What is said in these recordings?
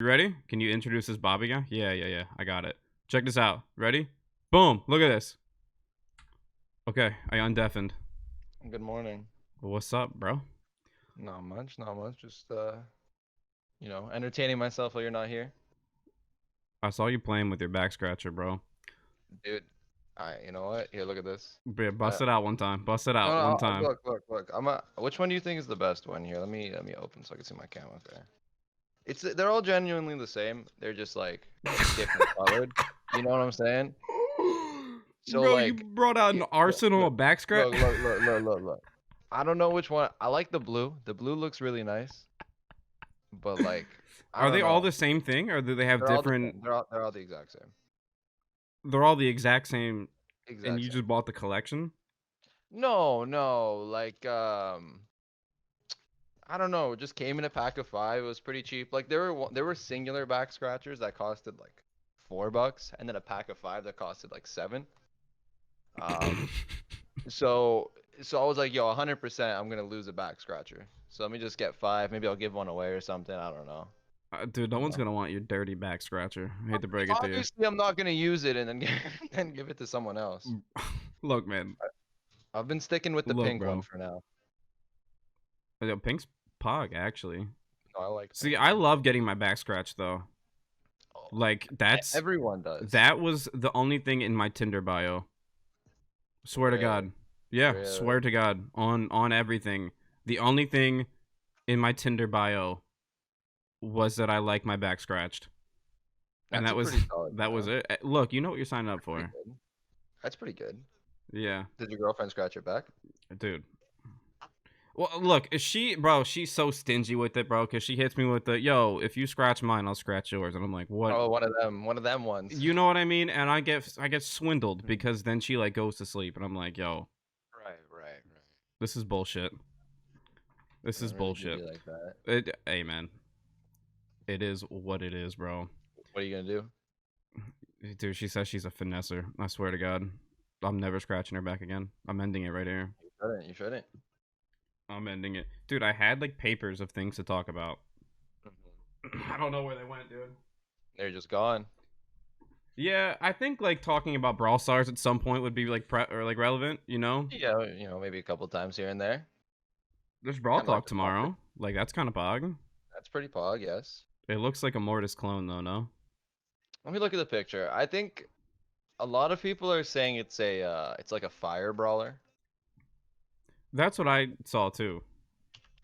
You ready? Can you introduce this Bobby guy? Yeah. I got it. Check this out. Ready? Boom. Look at this. Okay, I undeafened. Good morning. What's up, bro? Not much. Just entertaining myself while you're not here. I saw you playing with your back scratcher, bro. Dude, you know what? Here, look at this. Bust it out one time. Bust it No, out one time. look. Which one do you think is the best one here? Let me open so I can see my camera there. They're all genuinely the same. They're just like different colored. You know what I'm saying? So bro, like, you brought out an arsenal of back scratch. Look. I don't know which one. I like the blue. The blue looks really nice. But like, Are they all the same thing, or do they have different? They're all the exact same. They're all the exact same. Exact and you same. just bought the collection? No, like I don't know, it just came in a pack of 5. It was pretty cheap. Like there were singular back scratchers that costed like $4, and then a pack of 5 that costed like 7. So I was like, yo, 100% I'm gonna lose a back scratcher. So let me just get 5. Maybe I'll give one away or something. I don't know. Dude, no one's gonna want your dirty back scratcher. I hate to break it to you. Obviously, I'm not gonna use it and then give it to someone else. Look, man. I've been sticking with the pink one for now. Yo, pink's pog, actually. No, I like. See, I love getting my back scratched though. Like that's everyone does. That was the only thing in my Tinder bio. Swear to God. Yeah, swear to God on everything. The only thing in my Tinder bio was that I like my back scratched. And that was it. Look, you know what you're signing up for. That's pretty good. Yeah. Did your girlfriend scratch your back? Dude. Well, look, she's so stingy with it, bro, because she hits me with the, yo, if you scratch mine, I'll scratch yours. And I'm like, what? Oh, one of them ones. You know what I mean? And I get swindled because then she like goes to sleep and I'm like, yo. Right. This is bullshit. This is bullshit. Like that. Hey, man. It is what it is, bro. What are you gonna do? Dude, she says she's a finesser. I swear to God. I'm never scratching her back again. I'm ending it right here. You shouldn't. I'm ending it. Dude, I had like papers of things to talk about. I don't know where they went, dude. They're just gone. Yeah, I think like talking about Brawl Stars at some point would be like relevant, you know? Yeah, maybe a couple times here and there. There's Brawl Talk tomorrow. Like that's kind of pog. That's pretty pog, yes. It looks like a Mortis clone though, no? Let me look at the picture. I think a lot of people are saying it's like a fire brawler. That's what I saw too.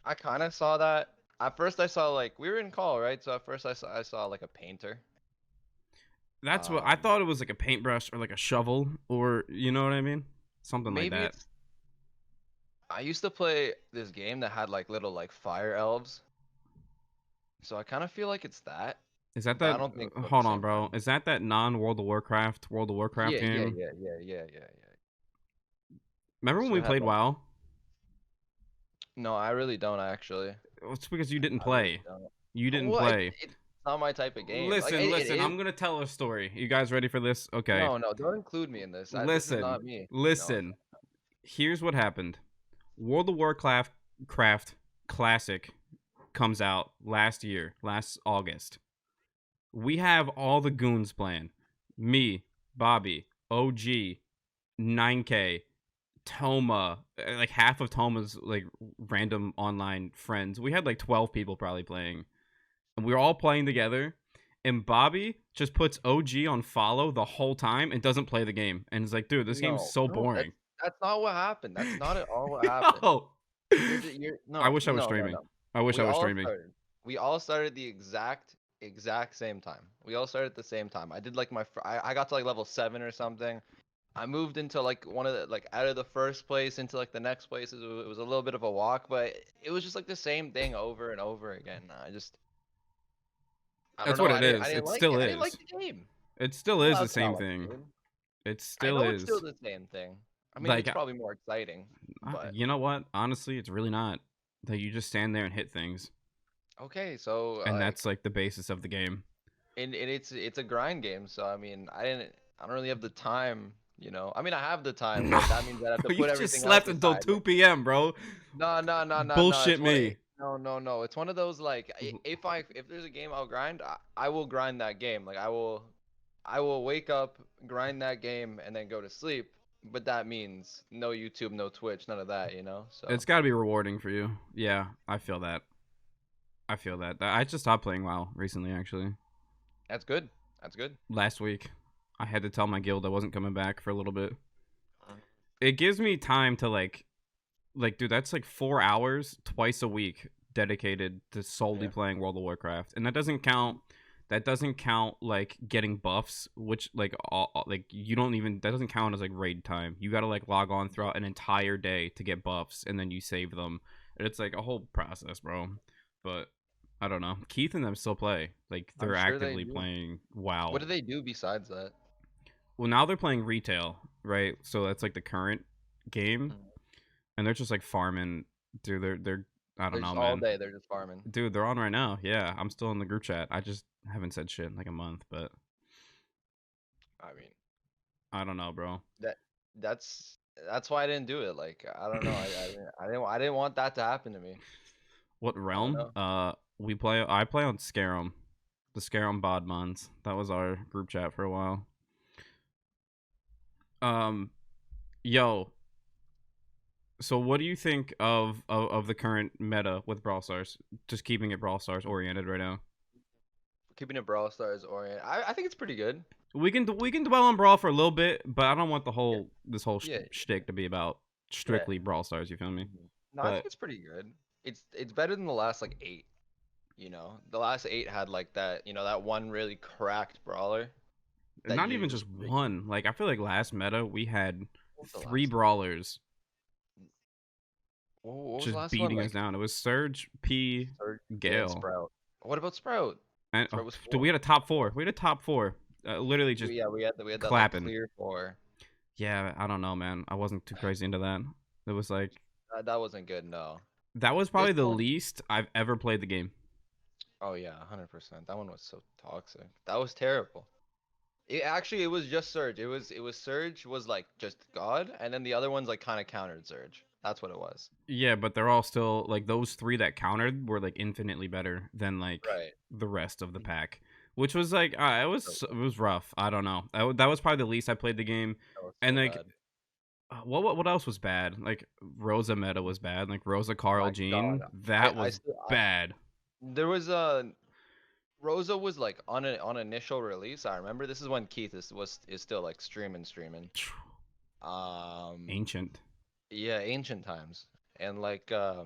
I kind of saw that. At first I saw like we were in call, right? So at first I saw like a painter. That's what I thought. It was like a paintbrush or like a shovel, or you know what I mean? Something like that. I used to play this game that had like little like fire elves. So I kind of feel like it's that. Is that that? I don't think. Hold on, bro. Is that non-World of Warcraft game? Yeah. Remember when we played WoW? No, I really don't actually. It's because you didn't play. You didn't play. It's not my type of game. Listen. I'm gonna tell a story. You guys ready for this? Okay. No, don't include me in this. Listen. This is not me. Listen. No. Here's what happened. World of Warcraft Classic comes out last August. We have all the goons playing. Me, Bobby, OG, 9K, Toma, like half of Toma's like random online friends. We had like 12 people probably playing. And we were all playing together. And Bobby just puts OG on follow the whole time and doesn't play the game. And it's like, dude, this game's so boring. That's not what happened. That's not at all what happened. No. I wish I was streaming. No. I wish I was streaming. We all started the exact same time. We all started at the same time. I did like I got to like level 7 or something. I moved into like one of the like out of the first place into like the next place. It was a little bit of a walk, but it was just like the same thing over and over again. That's what it is. It still is. I didn't like the game. It still is the same thing. It still is. It's still the same thing. I mean, it's probably more exciting. But you know what? Honestly, it's really not. That you just stand there and hit things. Okay, so and that's like the basis of the game. And it's a grind game, so I mean, I don't really have the time. You know, I mean, I have the time, but that means that I have to put everything. You just slept until 2 p.m., bro. No. Bullshit me. No. It's one of those like if there's a game I'll grind, I will grind that game. Like I will wake up, grind that game, and then go to sleep. But that means no YouTube, no Twitch, none of that, you know? So It's got to be rewarding for you. Yeah, I feel that. I feel that. I just stopped playing WoW recently, actually. that's good. That's good. Last week, I had to tell my guild I wasn't coming back for a little bit. It gives me time to dude, that's like 4 hours twice a week dedicated to solely Yeah. playing World of Warcraft, and that doesn't count. That doesn't count like getting buffs, which like you don't even that doesn't count as like raid time. You gotta like log on throughout an entire day to get buffs, and then you save them. And it's like a whole process, bro. But I don't know. Keith and them still play. Like I'm they're sure they actively do. playing WoW. What do they do besides that? Well, now they're playing retail, right? So that's like the current game, Mhm. and they're just like farming. Dude, they're I don't They're know, just all man. day. They're just farming. Dude, they're on right now. Yeah, I'm still in the group chat. I just haven't said shit in like a month, but I mean, I don't know, bro. that that's that's why I didn't do it. Like I don't know. I didn't want that to happen to me. What I don't realm? know. We play. I play on Scarum, the Scarum Bodmons. That was our group chat for a while. Um, yo. So what do you think of the current meta with Brawl Stars? Just keeping it Brawl Stars oriented right now. Keeping it Brawl Stars oriented. I think it's pretty good. We can dwell on Brawl for a little bit, but I don't want the Yeah. whole this whole Yeah. shtick to be about Yeah. strictly Brawl Stars. You feel me? No, I think But it's pretty good. It's better than the last like 8. You know, the last 8 had like that. You know, that one really cracked brawler that not even you. just one. Like I feel like last meta we had What was the three last? brawlers What was the just last one? beating us Like down. It was Surge, P, Surge and Gale, Sprout. What about Sprout? and Sprout was dude, 4. we had a top four. We had a top four. Literally just Yeah, we had that like clapping. clear 4. Yeah, I don't know, man. I wasn't too crazy into that. It was like That wasn't good. No. that was This probably the one. least I've ever played the game. Oh yeah, 100%. That one was so toxic. That was terrible. It was just Surge. It was Surge was like just God, and then the other ones like kind of countered Surge. That's what it was. Yeah, but they're all still like those three that countered were like infinitely better than like Right. the rest of the Mhm. pack, which was like So it was rough. I don't know. That was probably the least I played the game, that was and so like bad. what else was bad? Like Rosa meta was bad. Like Rosa Carl My God. Jean I that I was still bad. there was a Rosa was like on initial release. I remember this is when Keith is still like streaming. Um Ancient yeah, ancient times. And like I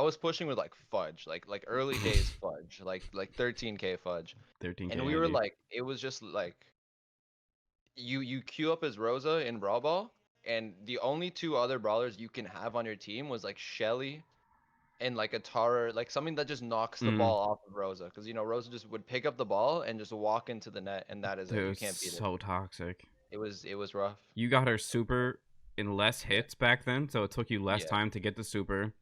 was pushing with like fudge, like early days fudge, like 13k fudge. 13k And we were Andy. like it was just like you queue up as Rosa in Brawl Ball, and the only two other brawlers you can have on your team was like Shelly and like a Tara, like something that just knocks the Mm, ball off of Rosa, because you know Rosa just would pick up the ball and just walk into the net, and that is it. dude, it You was can't beat it. so toxic. It was rough. You got her super in less Yeah, hits back then, so it took you less yeah. time to get the super.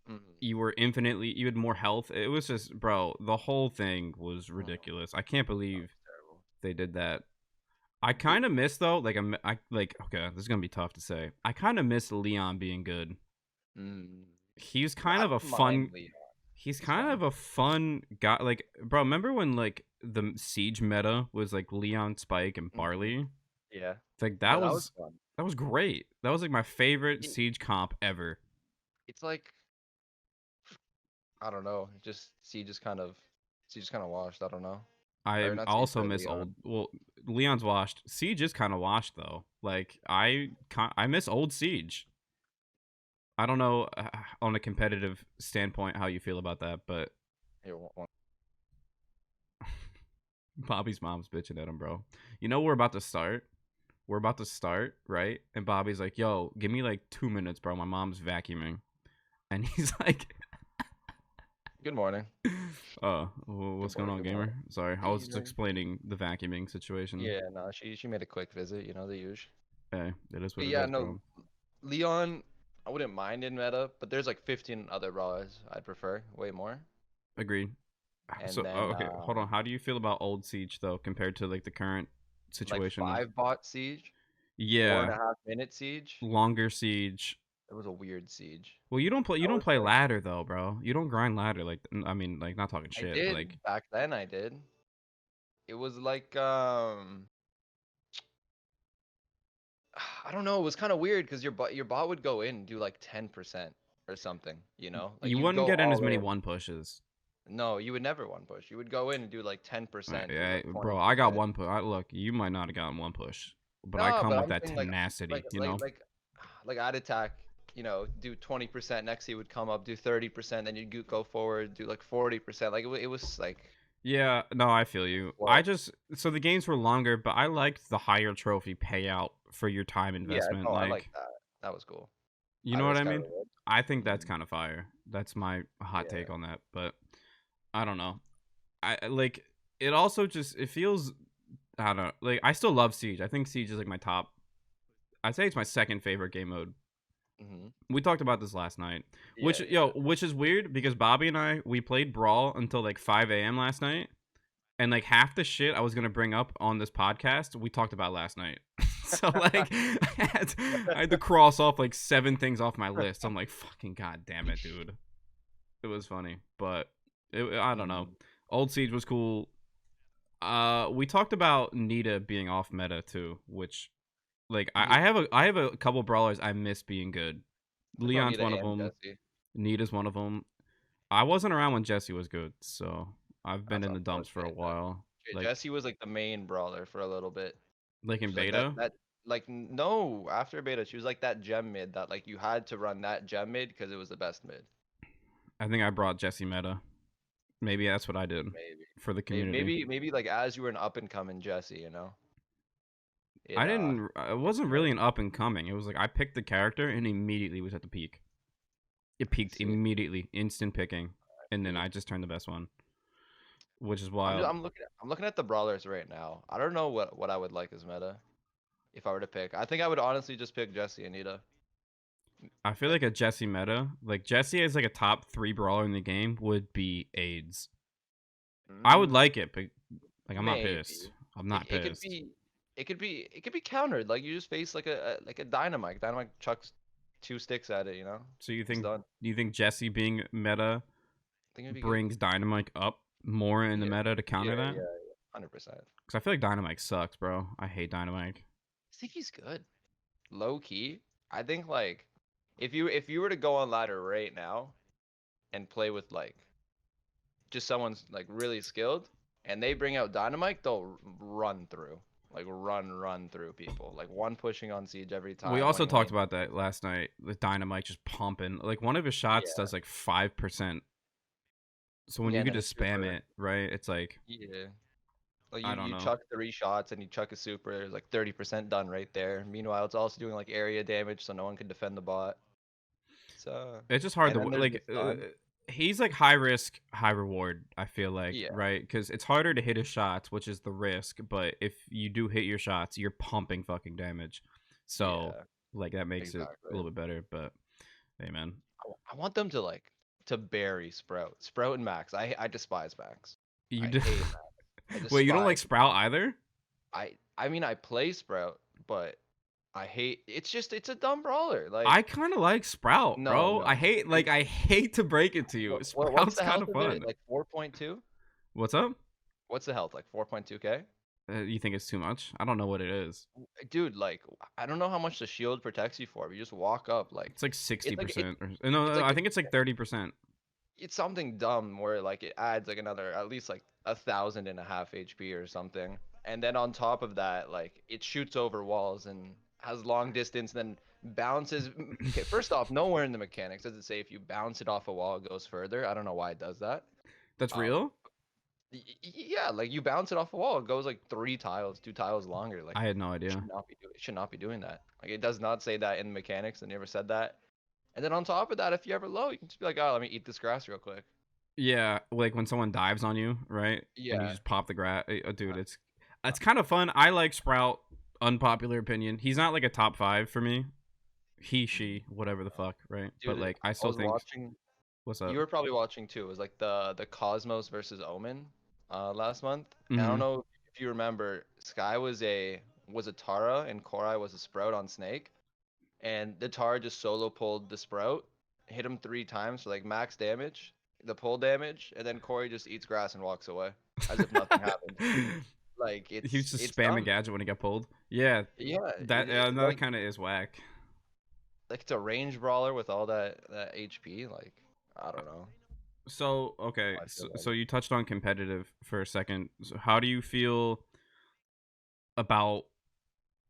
Hmm. You had more health. It was just, bro, the whole thing was Hmm. ridiculous. I can't That believe was terrible. they did that. I It, kind of miss though, like I like okay, this is gonna be tough to say. I kind of miss Leon being good. mm, He's no, kind I of a don't mind fun. Leon. He's He's kind fun. of a fun guy. Like, bro, remember when like the siege meta was like Leon, Spike, and Hmm. Barley? Yeah, Like that was fun. that was great. That was like my favorite It, siege comp ever. it's like I don't know, just see just kind of washed. I don't know, I or not see also for miss Leon. old. Well, Leon's washed. Siege is kind of washed though. Like I miss old Siege. I don't know on a competitive standpoint how you feel about that, but Here, Bobby's mom's bitching at him, bro. You know we're about to start. We're about to start, right? And Bobby's like, "Yo, give me like 2 minutes, bro. My mom's vacuuming," and he's like, good morning. Good what's going morning. on, Good morning. gamer? Sorry, I was You just know, explaining the vacuuming situation. yeah, no, she made a quick visit. You know the usual. Hey, it is what But it yeah, is, no, bro. Leon, I wouldn't mind in meta, but there's like 15 other brawlers I'd prefer way more. Agreed. And So, then okay, hold on. How do you feel about old Siege though, compared to like the current like situation of 5 bot siege, four and yeah, a half minute siege. longer Siege? It was a weird siege. Well, you don't play. You I don't was play like, ladder though, bro. You don't grind ladder. Like, I mean, like, not talking I shit, but like, did back then. I did. It was like I don't know. It was kind of weird because your bot would go in and do like 10% or something. You know, like you you'd wouldn't go get in as all many in. one pushes. No, you would never one push. You would go in and do like 10%, do Yeah, like bro. I got 20%. one push. Look, you might not have gotten one push, but I No, come but with I'm that saying like like tenacity. You like know. like like I'd attack, do 20%. Next he would come up, do 30%. Then you'd go forward, do like 40%. Like it was like Yeah, no, I feel you. slow. So the games were longer, but I liked the higher trophy payout for your time Yeah, investment. no, I like Like, that. That was cool. you High know what I risk, high mean? reward. I think that's Hmm. kind of fire. That's my hot take Yeah. on that, but I don't know. Like it also just it feels I don't know. Like I still love Siege. I think Siege is like my top. I'd say it's my second favorite game mode. Hmm. We talked about this last night, Yeah, yeah. which is weird because Bobby and I we played Brawl until like 5 a.m. last night, and like half the shit I was gonna bring up on this podcast we talked about last night. So like I had to cross off like 7 things off my list. I'm like fucking god damn it, dude. It was funny, but I don't know. Mhm. Old Siege was cool. We talked about Nita being off meta too, which like Yeah, I have a couple brawlers I miss being good. I don't Leon's need an one of AM them. Jesse. Nita's one of them. I wasn't around when Jesse was good, so I've been That's in the dumps for a unfortunate. while. Like Jesse was like the main brawler for a little bit. in She was like that beta, that no, after beta, she was like that gem mid that like you had to run that gem mid because it was the best mid. I think I brought Jesse meta. Maybe that's what I did Maybe. for the Maybe community. maybe like as you were an up and coming Jesse. It I didn't. It wasn't like really an up and coming. It was like I picked the character and immediately was at the peak. It I peaked see. immediately, instant picking, I and then see. I just turned the best one, which is I'm just, wild. I'm looking at the brawlers right now. I don't know what I would like as meta if I were to pick. I think I would honestly just pick Jesse and Nita. I feel like a Jesse meta, like Jesse as like a top 3 brawler in the game would be AIDS. I would Mm, like it, but like I'm not pissed. maybe. I'm It, not it could pissed. be it could be countered. Like you just face like a dynamite. Dynamite chucks 2 sticks at it. So It's done. you think Jesse being meta I think it'd be good. brings Dynamite up more in the Yeah. meta to Yeah, counter that? yeah, yeah. 100%. Because I feel like Dynamite sucks, bro. I hate Dynamite. I think he's good. Low key. I think like if you were to go on ladder right now and play with like just someone's like really skilled and they bring out dynamite, they'll run through. Like run through people. Like one pushing on siege every We time, also one talked lane. about that last night. The Dynamite just pumping. Like one of his shots Yeah. does like 5%. So when Yeah, you and could then a just spam super. it, right? It's like Yeah. Like I you don't you know. chuck 3 shots and you chuck a super, there's like 30% done right there. Meanwhile, it's also doing like area damage so no one can defend the bot. So It's just hard and to then there's the like. stun. He's like high risk, high reward. I feel like Yeah, right because it's harder to hit his shots, which is the risk. But if you do hit your shots, you're pumping fucking damage. So yeah, like that makes it a exactly. little bit better. But hey, man, I want them to like to bury Sprout and Max. I despise Max. you I did. hate Max. I Wait, you don't despise. like Sprout either? I mean I play Sprout, but I hate. It's a dumb brawler. I Like kind of like Sprout, no bro. no. I hate to break it to you. What's Sprout's the kind health of of it? fun. Like 4.2. What's up? What's the health? Like 4.2k. You think it's too much? I don't know what it is. Dude, like I don't know how much the shield protects you for, but you just walk up like It's like it's like it 60% or no, it's no, like I think it's like 30%. it's something dumb where like it adds like another at least like 1,500 HP or something. And then on top of that, like it shoots over walls and has long distance, then bounces. Okay, first off, nowhere in the mechanics does it say if you bounce it off a wall, it goes further. I don't know why it does that. That's Um, real? yeah, like you bounce it off a wall, it goes like 3 tiles, 2 tiles longer. Like I had no idea. it should not be doing that. Like it does not say that in the mechanics. It never said that. And then on top of that, if you're ever low, you can just be like, oh, let me eat this grass real quick. Yeah, like when someone dives on you, right? And you Yeah. just pop the grass. Dude, it's kind of fun. I like Sprout. Unpopular opinion. He's not like a top 5 for me. He, she, whatever the fuck, right? But Dude, like, I I still was think. watching. What's You up? were probably watching too. It was like the Cosmos versus Omen, last month. And I don't Mm-hmm. know if you remember, Sky was a Tara and Korai was a Sprout on Snake. and the Tar just solo pulled the Sprout, hit him 3 times for like max damage, the pull damage, and then Corey just eats grass and walks away as if nothing happened. Like He was just it's spamming dumb. gadget when he got pulled. Yeah, Yeah, that it's that kind of is whack. like it's a range brawler with all that HP. Like I don't know So okay, how I feel about so it. you touched on competitive for a second. So how do you feel about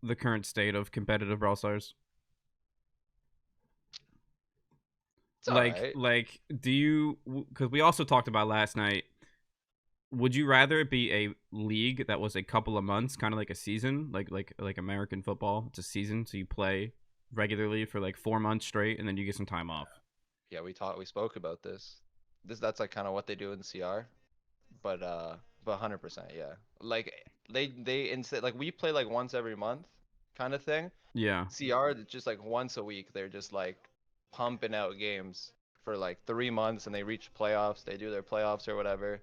the current state of competitive Brawl Stars? It's all right. Like, do you? Because we also talked about last night. Would you rather it be a league that was a couple of months, kind of like a season, like American football? It's a season, so you play regularly for like 4 months straight, and then you get some time off. Yeah, we spoke about this. That's like kind of what they do in CR, but 100%, yeah. Like they instead like we play like once every month kind of thing. Yeah, CR it's just like once a week. They're just like pumping out games for like 3 months, and they reach playoffs. They do their playoffs or whatever,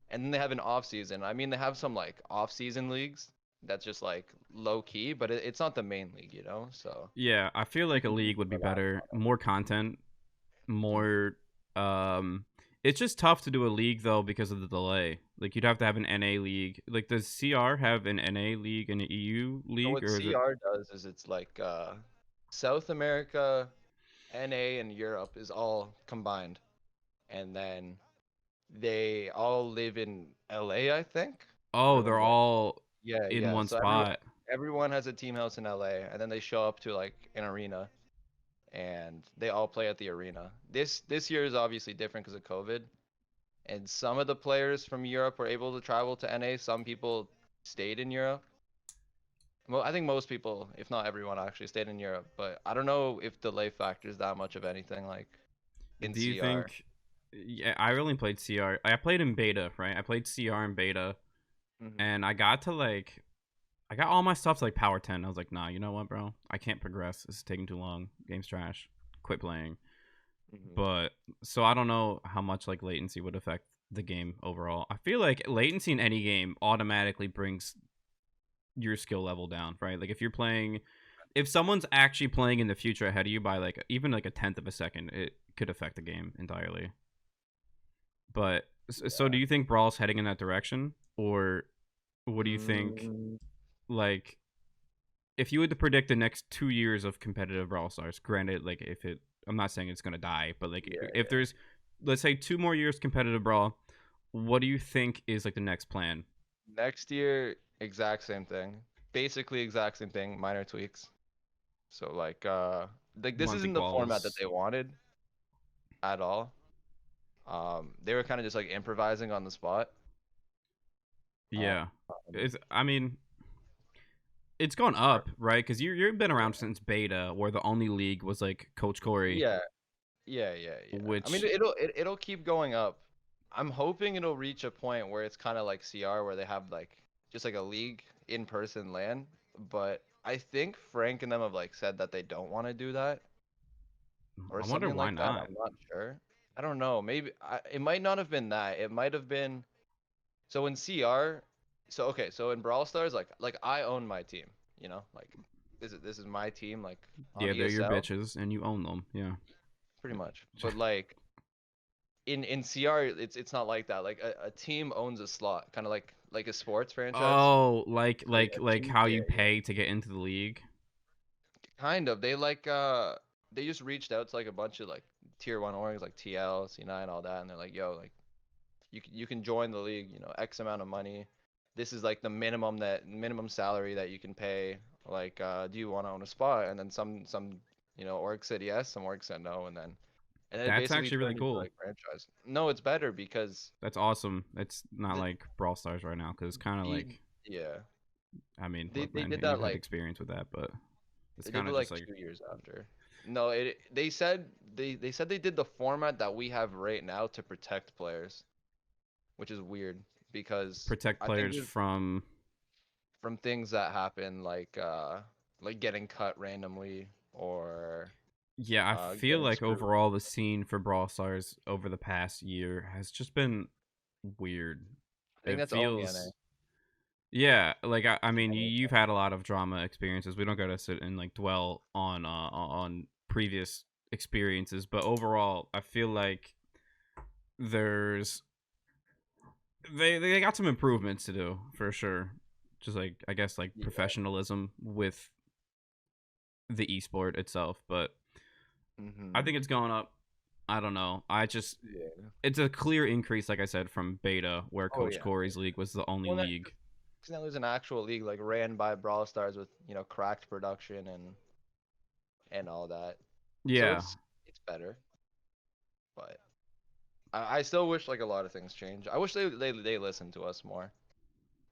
and then they have an off season. I mean, they have some like off season leagues that's just like low key, but it's not the main league, you know. So yeah. I feel you like a can league would be relax better, on more content, it. Mhm. more. It's just tough to do a league though because of the delay. Like you'd have to have an NA league. Like does CR have an NA league and an EU So league, what or is it? CR does is it's like South America, NA, and Europe is all combined, and then they all live in LA, I think. Oh, they're Everyone's like, all yeah, in yeah. one So spot. everyone has a team house in LA, and then they show up to like an arena, and they all play at the arena. This year is obviously different because of COVID, and some of the players from Europe were able to travel to NA. Some people stayed in Europe. Well, I think most people, if not everyone, actually stayed in Europe. But I don't know if delay factors that much of anything like in Do you CR. think? Yeah, I only played CR. I played in beta, right? I played CR in beta, Hmm. and I got to like, I got all my stuff to like power 10. I was like, nah, you know what, bro? I can't progress. This is taking too long. Game's trash. Quit playing. Hmm. But so I don't know how much like latency would affect the game overall. I feel like latency in any game automatically brings your skill level down, right? Like if you're playing, if someone's actually playing in the future ahead of you by like even like a tenth of a second, it could affect the game entirely. But so do Yeah. you think Brawl's heading in that direction, or what do you think? Mm, Like, if you had to predict the next 2 years of competitive Brawl Stars, granted, like if it, I'm not saying it's gonna die, but like yeah, if yeah. there's, let's say 2 more years competitive Brawl, what do you think is like the next plan? Next year, exact same thing. Basically, exact same thing. Minor tweaks. So like this Monthly isn't the format that quals, they wanted at all. They were kind of just like improvising on the spot. Um, yeah. It's, I mean, it's gone up, right? Because you've been around since beta, where the only league was like Coach Corey, yeah, yeah, yeah, yeah. I mean, which it'll keep going up. I'm hoping it'll reach a point where it's kind of like CR, where they have like just like a league in person LAN. But I think Frank and them have like said that they don't want to do that or I wonder something why like that. not. I'm not sure. I don't know. Maybe it might not have been that. It might have been so in CR. So okay, so in Brawl Stars, like I own my team. You know, like this is my team. Like on Yeah, they're your ESL, bitches, and you own them. Yeah. pretty much. But like in CR, it's not like that. Like a team owns a slot, kind of like a sports franchise. Oh, So yeah, like team. how Yeah, you yeah. pay to get into the league. Kind of. They just reached out to like a bunch of like tier one orgs like TL, C9, all that, and they're like, yo, like you can join the league, you know, X amount of money. This is like the minimum salary that you can pay. Like, do you want to own a spot? And then some org said yes, some org said no, and then it That's basically actually really turned into cool. like franchise. No, it's better because That's awesome. It's not the like Brawl Stars right now because it's kind of the like, yeah I mean, they look, they man, did you that had like experience with that, but it's they did kind it of just like like 2 years after. No, it they said they did the format that we have right now to protect players, which is weird because protect I think players from. from things that happen like getting cut randomly or Yeah, I feel getting like screwed. overall the scene for Brawl Stars over the past year has just been weird. I think It that's only NA. feels Yeah, like I mean, Yeah, you've had a lot of drama experiences. We don't gotta sit and like dwell on previous experiences, but overall, I feel like there's they got some improvements to do for sure. Just like I guess like yeah. professionalism with the esport itself, but I Hmm. think it's going up. I don't know. I just Yeah. it's a clear increase, like I said, from beta, where Oh Coach yeah. Corey's league was the only Well, league. because now there's an actual league like ran by Brawl Stars with cracked production and all that. So Yeah, it's better, but I still wish like a lot of things change. I wish they listen to us more.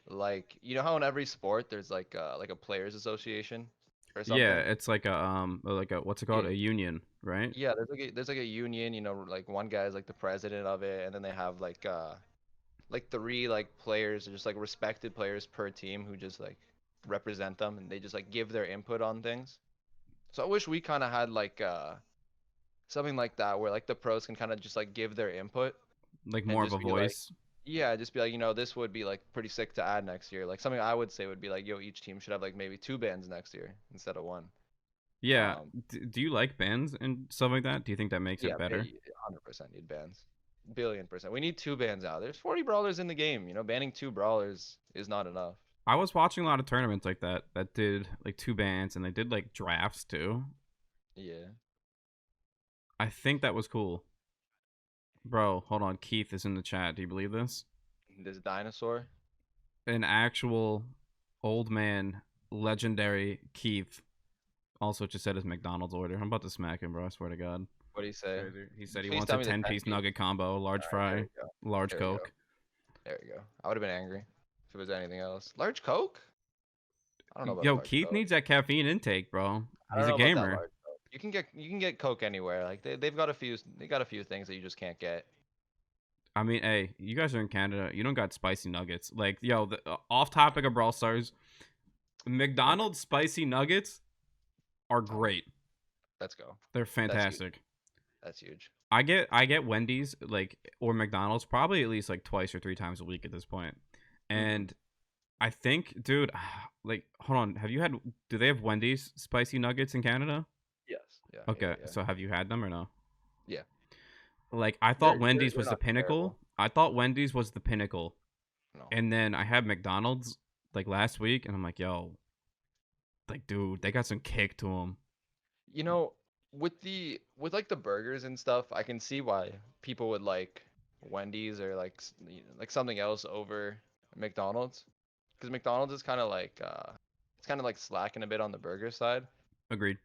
Like how in every sport there's like a players association or yeah. something. It's like a what's it called? Yeah. A union, right? Yeah, there's like a union, like one guy's like the president of it, and then they have like three like players, just like respected players per team who just like represent them, and they just like give their input on things. So I wish we kind of had like something like that where like the pros can kind of just like give their input Like and more of a just be like, voice. yeah, just be like, this would be like pretty sick to add next year. Like something I would say would be like, yo, each team should have like maybe two bans next year instead of one. Yeah. Um, Do you like bands and stuff like that? Do you think that makes yeah, it better? 100% need bans. Billion percent. We need two bans out. There's 40 brawlers in the game. Banning two brawlers is not enough. I was watching a lot of tournaments like that did like two bands and they did like drafts too. Yeah. I think that was cool. Bro, hold on. Keith is in the chat. Do you believe this? This dinosaur. An actual old man, legendary Keith, also just said his McDonald's order. I'm about to smack him, bro. I swear to God. What do you say? Crazy. He said he Please wants tell a me the 10 10 piece piece. nugget combo, large All right, there fry, we go. large There we go. Coke. There we go. I would have been angry if it was anything else. Large Coke? I don't know about a Yo, large Keith Coke. needs that caffeine intake, bro. I He's don't a know about that gamer. large Coke. You can get Coke anywhere. Like they got a few things that you just can't get. I mean, hey, you guys are in Canada. You don't got spicy nuggets. Like, yo, off topic of Brawl Stars, Okay. McDonald's spicy nuggets are Oh, great. let's go. They're That's huge. fantastic. That's huge. I get Wendy's like or McDonald's probably at least like twice or three times a week at this point. Mm-hmm. And I think, dude, like hold on, do they have Wendy's spicy nuggets in Canada? Yes. Yeah. Yeah. Okay, Yeah. so have you had them or no? Yeah. Like I thought They're they're Wendy's they're was the not pinnacle. terrible. I thought Wendy's was the pinnacle. No. And then I had McDonald's like last week and I'm like, yo, like dude, they got some kick to them. You know, with like the burgers and stuff, I can see why people would like Wendy's or like like something else over McDonald's, because McDonald's is kind of like it's kind of like slacking a bit on the burger side. Agreed.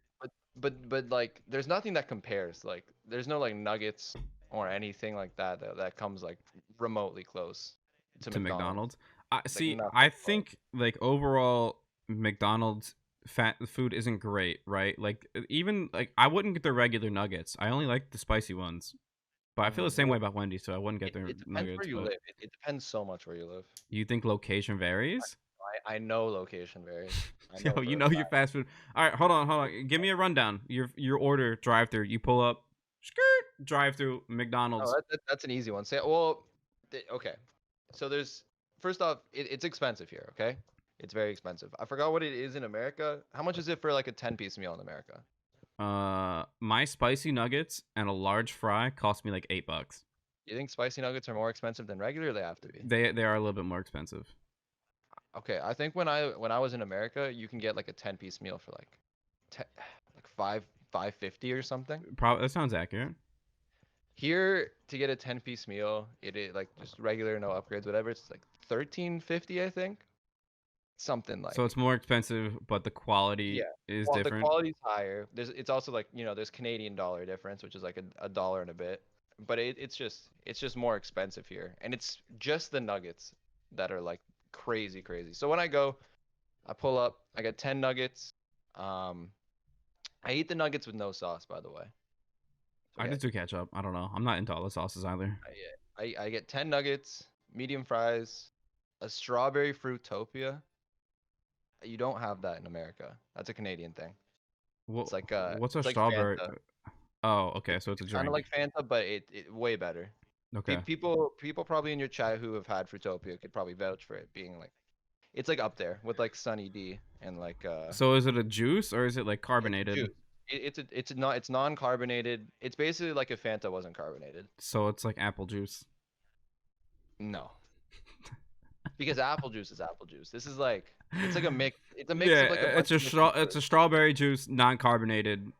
But like there's nothing that compares. Like there's no like nuggets or anything like that comes like remotely close to To McDonald's. McDonald's. I Like see. I nothing close. think like overall McDonald's fat food isn't great, right? Like even like I wouldn't get the regular nuggets. I only like the spicy ones. But I feel the same way Well, about Wendy's, so I wouldn't get their it depends nuggets. where you But live. It depends so much where you live. you think location varies? I know location varies. I know Yo, you for a know your fact. fast food. All right, hold on. Give me a rundown. Your order drive-through. You pull up, skirt drive-through Oh, McDonald's. that's an easy one. Say, well, okay. So there's first off, it's expensive here. Okay, it's very expensive. I forgot what it is in America. How much is it for like a 10-piece meal in America? My spicy nuggets and a large fry cost me like $8. You think spicy nuggets are more expensive than regular? They have to be. They are a little bit more expensive. Okay, I think when I was in America, you can get like a 10-piece meal for like, ten, like 550 or something. Probably that sounds accurate. Here to get a 10-piece meal, it is like just regular, no upgrades, whatever. It's like 1350, I think. Something So like. it's more expensive, but the quality Yeah. is Well, the different. quality's higher. It's also like, there's Canadian dollar difference, which is like a dollar and a bit. But it's just more expensive here. And it's just the nuggets that are like crazy, crazy. So when I go, I pull up, I get 10 nuggets. Um, I eat the nuggets with no sauce, by the way. So I just do ketchup. I don't know. I'm not into all the sauces either. I get 10 nuggets, medium fries, a strawberry fruitopia. You don't have that in America. That's a Canadian thing. What It's like what's a it's like strawberry? Fanta. Oh, okay. So it's a It's kind of drink. like Fanta, but it way better. Okay. People probably in your chat who have had Fruitopia could probably vouch for it being like It's like up there with like Sunny D and like So is it a juice or is it like it's a carbonated? juice. It's non-carbonated. It's basically like if Fanta wasn't carbonated. So it's like apple juice. No, because apple juice is apple juice. This is like it's like a mix. It's a mix Yeah, of like a bunch of different it's fruits. a strawberry juice, non-carbonated.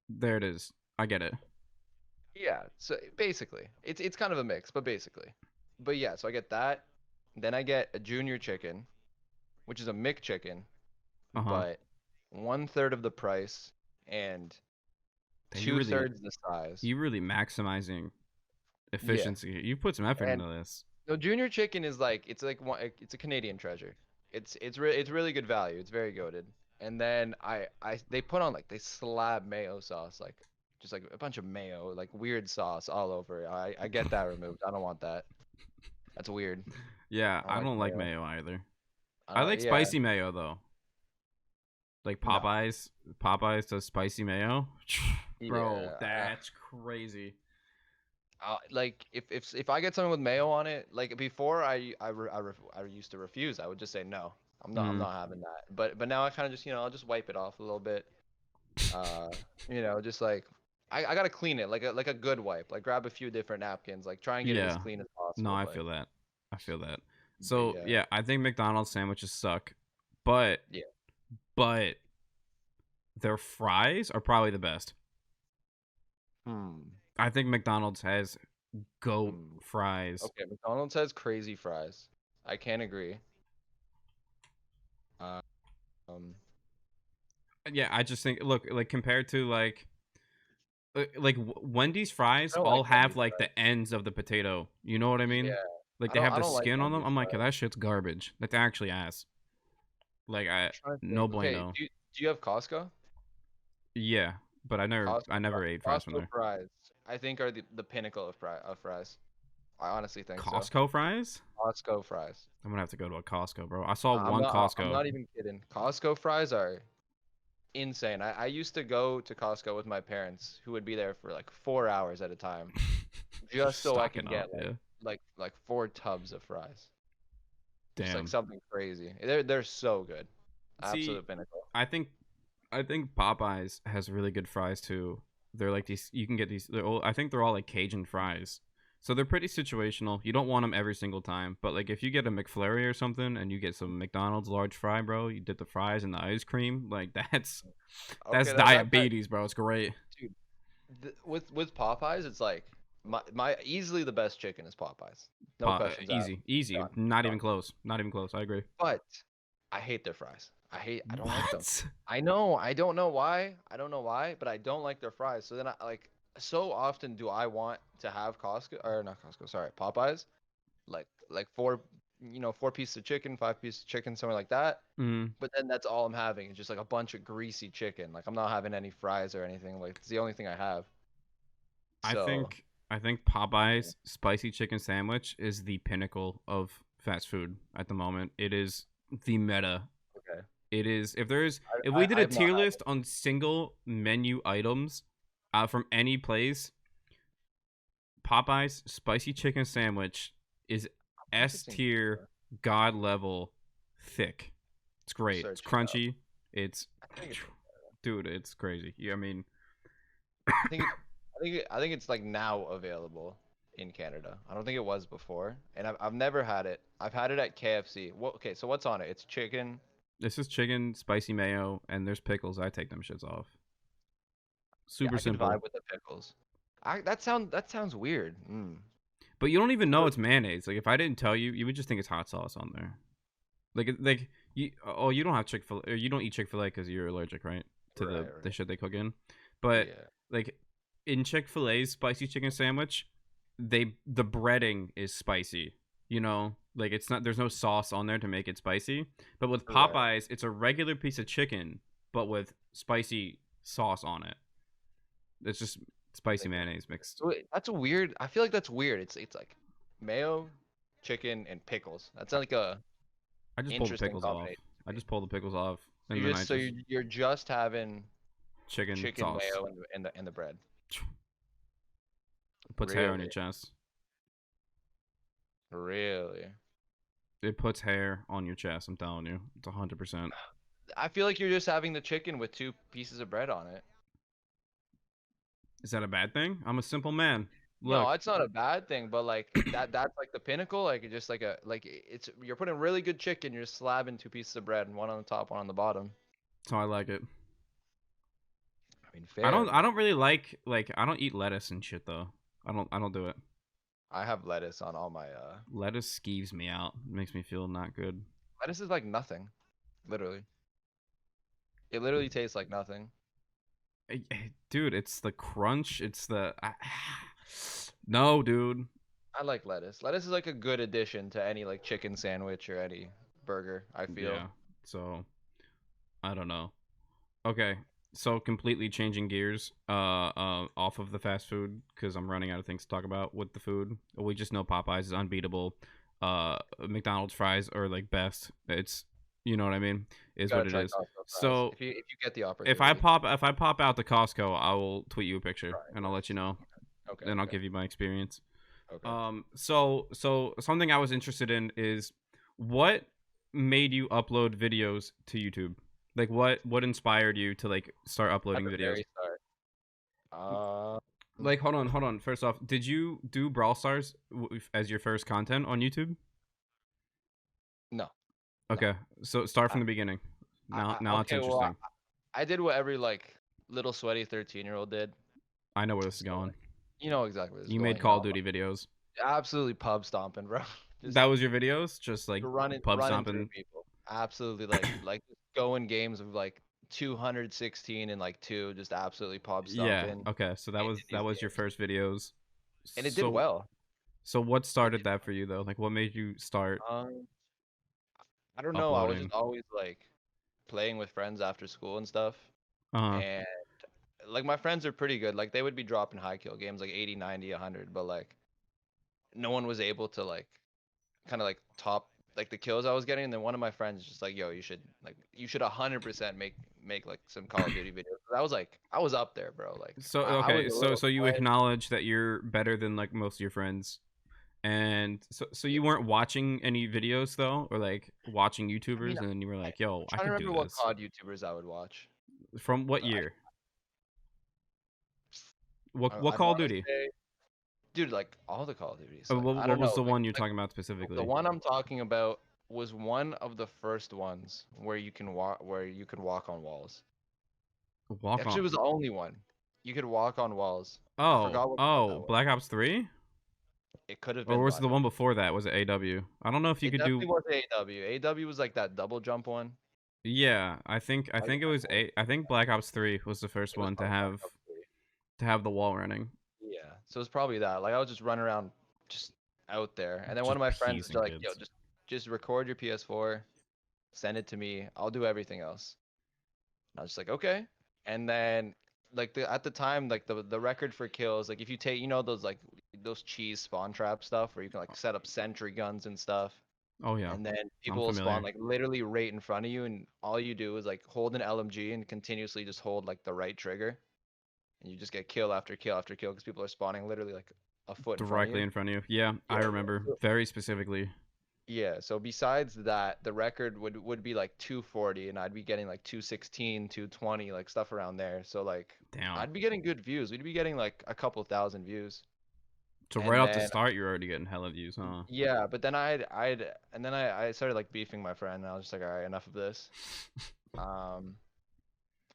There it is. I get it. Yeah, so basically, it's kind of a mix, but basically, but yeah. So I get that. Then I get a junior chicken, which is a McChicken, Uh-huh. but 1/3 of the price and Damn, two thirds the size. you really maximizing Yeah, efficiency. You put some effort and into this. no, junior chicken is like it's a Canadian treasure. It's really good value. It's very goated. And then they put on like they slab mayo sauce like just like a bunch of mayo like weird sauce all over it. I get that removed. I don't want that. That's weird. Yeah, I don't I like don't like mayo. mayo either. I I don't like yeah spicy mayo though. Like no Popeyes does spicy mayo. Bro, yeah. that's crazy. Like if I get something with mayo on it, like before I used to refuse. I would just say no. I'm Mm. not having that. But now I kind of just I'll just wipe it off a little bit. Uh, just like I gotta clean it like a good wipe. Like grab a few different napkins. Like try and get it as Yeah. clean as No, possible. I feel that. I feel that. But So yeah yeah, I think McDonald's sandwiches suck, but yeah. but their fries are probably the best. Hmm. I think McDonald's has goat Hmm. fries. Okay, McDonald's has crazy fries. I can't agree. Uh, Um, Yeah, I just think look like compared to Wendy's fries I don't all like have Wendy's like fries. the ends of the potato. You know what I Yeah, mean? Like they have I the don't like skin on them. Wendy's I'm like, fries. that shit's garbage. That's actually ass. Like I'm I trying to no think. Okay, bueno. do you have Costco? Yeah, but I never ate fries from Costco there. fries, I think are the pinnacle of fries. I honestly think so. Costco fries? Costco fries. I'm gonna have to go to a Costco, bro. I saw I'm one not. I'm Costco. not even kidding. Costco fries are insane. I used to go to Costco with my parents, who would be there for like 4 hours at a time, just Just so I stocking can up, get yeah. like 4 tubs of fries. Just like Damn. something crazy. They're so good. See, Absolute pinnacle. I think I think Popeyes has really good fries too. They're like these. You can get these. I think they're all like Cajun fries, so they're pretty situational. You don't want them every single time, but like if you get a McFlurry or something and you get some McDonald's large fry, bro, you dip the fries in the ice cream. Like that's Okay, that diabetes, bro. It's great. dude. With Popeyes, it's like my easily the best chicken is Popeyes. No questions asked. Easy, easy. Done. Not Done. even close. Not even close. I agree. But I hate their fries. I don't like them. What? I know. I don't know why. I don't know why, but I don't like their fries. So then I like so often do I want to have Costco or not Costco, sorry, Popeyes, like four pieces of chicken, 5 pieces of chicken, something like that. Mm. But then that's all I'm having. It's just like a bunch of greasy chicken. Like I'm not having any fries or anything. Like it's the only thing I have. So I think yeah. Popeyes spicy chicken sandwich is the pinnacle of fast food at the moment. It is the meta. Okay. It is if we did a I've not tier had list on single menu items from any place, Popeyes spicy chicken sandwich is I'm S interesting. tier, god level, thick. It's great. It's Search it up. crunchy. It's I think it's dude, it's crazy. Yeah, I mean, I think I think it's like now available in Canada. I don't think it was before, and I've never had it. I've had it at KFC. Okay, so what's on it? It's chicken. this is chicken, spicy mayo, and there's pickles. I take them shits off. Yeah, Super I could vibe simple. with the pickles. That sounds weird. Mm. But you don't even know So, it's mayonnaise. Like if I didn't tell you, you would just think it's hot sauce on there. Like you oh you don't have Chick-fil or you don't eat Chick-fil-A because you're allergic, right? To right, the right. shit they cook in. But Yeah. like in Chick-fil-A's spicy chicken sandwich, the breading is spicy. You know, like it's not there's no sauce on there to make it spicy. But with Right. Popeyes, it's a regular piece of chicken, but with spicy sauce on it. It's just spicy Like, mayonnaise mixed. that's a weird. I feel like that's weird. It's like mayo, chicken, and pickles. That's like a I just pull the interesting pickles off. combination I to me. just pull the pickles off, So and then I just you're just having chicken chicken sauce. mayo and the bread. Puts hair on your Really? chest. Really? it puts hair on your chest. I'm telling you, it's 100%. I feel like you're just having the chicken with 2 pieces of bread on it. Is that a bad thing? I'm a simple man. No, Look, it's not a bad thing, but like that's like the pinnacle. Like it's just like it's you're putting really good chicken. You're slabbing 2 pieces of bread, and one on the top, one on the bottom. that's how I like it. I mean, I fair, don't. I but don't really like. I don't eat lettuce and shit though. I don't do it. I have lettuce on all my Lettuce skeeves me out. It makes me feel not good. lettuce is like nothing, literally. It literally tastes like nothing. Dude, it's the crunch. It's the. No, dude. I like lettuce. Lettuce is like a good addition to any like chicken sandwich or any burger, I feel. Yeah. So I don't know. Okay. So completely changing gears. Off of the fast food because I'm running out of things to talk about with the food. We just know Popeyes is unbeatable. McDonald's fries are like best. It's you know what I mean. Is Gotta what it try is. Costco fries So if you get the if opportunity. I pop out to Costco, I will tweet you a picture Try and I'll let you know. Okay, Then I'll okay, give you my experience. okay. So something I was interested in is what made you upload videos to YouTube? Like what inspired you to like start At uploading the videos? very start. Uh, Like hold on. First off, did you do Brawl Stars as your first content on YouTube? no, no. Okay, so start I, from the beginning. Now it's okay, well, interesting. I did what every like little sweaty 13-year-old did. I know where this is So going. like, you know exactly where this is You made going. Call of Duty videos. Absolutely pub stomping, bro. Just That was your videos, just like pub running through stomping. people. Absolutely like just going games of like 216 and like two, just absolutely pub Yeah. stomping Okay. So into that these was your games. first videos. And it did So well. so what It started did that for you though? Like what made you start well. I don't know. I was uploading? just always like playing with friends after school and stuff. Uh huh. And like my friends are pretty good. Like they would be dropping high kill games like 80, 90, 100, but like no one was able to like kind of like top like the kills I was getting. And then one of my friends just like, yo, you should 100% make like some Call of Duty videos. I was like, I was up there, bro. Like So I was okay. a little So you sweaty. acknowledge that you're better than like most of your friends, and so Yeah. you weren't watching any videos though, or like watching I mean, YouTubers, and then you were like, "Yo, I'm I trying to could do remember what this." COD YouTubers I would watch. From what But year? What I'd Call of want to Duty? say, dude, like all the Call of Duties. Like I What don't was know, the one you're like talking about the specifically? one I'm talking about was one of the first ones where you could walk on walls. Walk Actually, on. it was the only one. You could walk on walls. I Oh, forgot what mod that oh, was. Black Ops 3? It could have Or been was it Black the Ops. one before that? Was it AW? I don't know if you It could do. definitely was AW. AW was like that double jump one. Yeah, I I think it was remember. a. I think Black Ops 3 was the first It was one probably Black Ops 3. to have the wall running. Yeah, so it's probably that. Like I was just running around, just out there, and then one Just of my friends was peas and like, "Yo, kids. just record your PS4, send it to me. I'll do everything else." And I was just like, "Okay." And then like at the time, like the record for kills, like if you take, you know, those like those cheese spawn trap stuff where you can like set up sentry guns and stuff, Oh yeah, and then I'm people will spawn familiar. like literally right in front of you, and all you do is like hold an LMG and continuously just hold like the right trigger, and you just get kill after kill after kill because people are spawning literally like a foot in front of Directly you. in front of you. Yeah, Yeah, I yeah. remember So, very specifically. yeah, so besides that, the record would be like 240, and I'd be getting like 216, 220, like stuff around there. So like Damn. I'd be getting good views. We'd be getting like a couple thousand views. So right And off the then start, you're already getting hella views, huh? yeah, but then I started like beefing my friend, and I was just like, all right, enough of this. Um,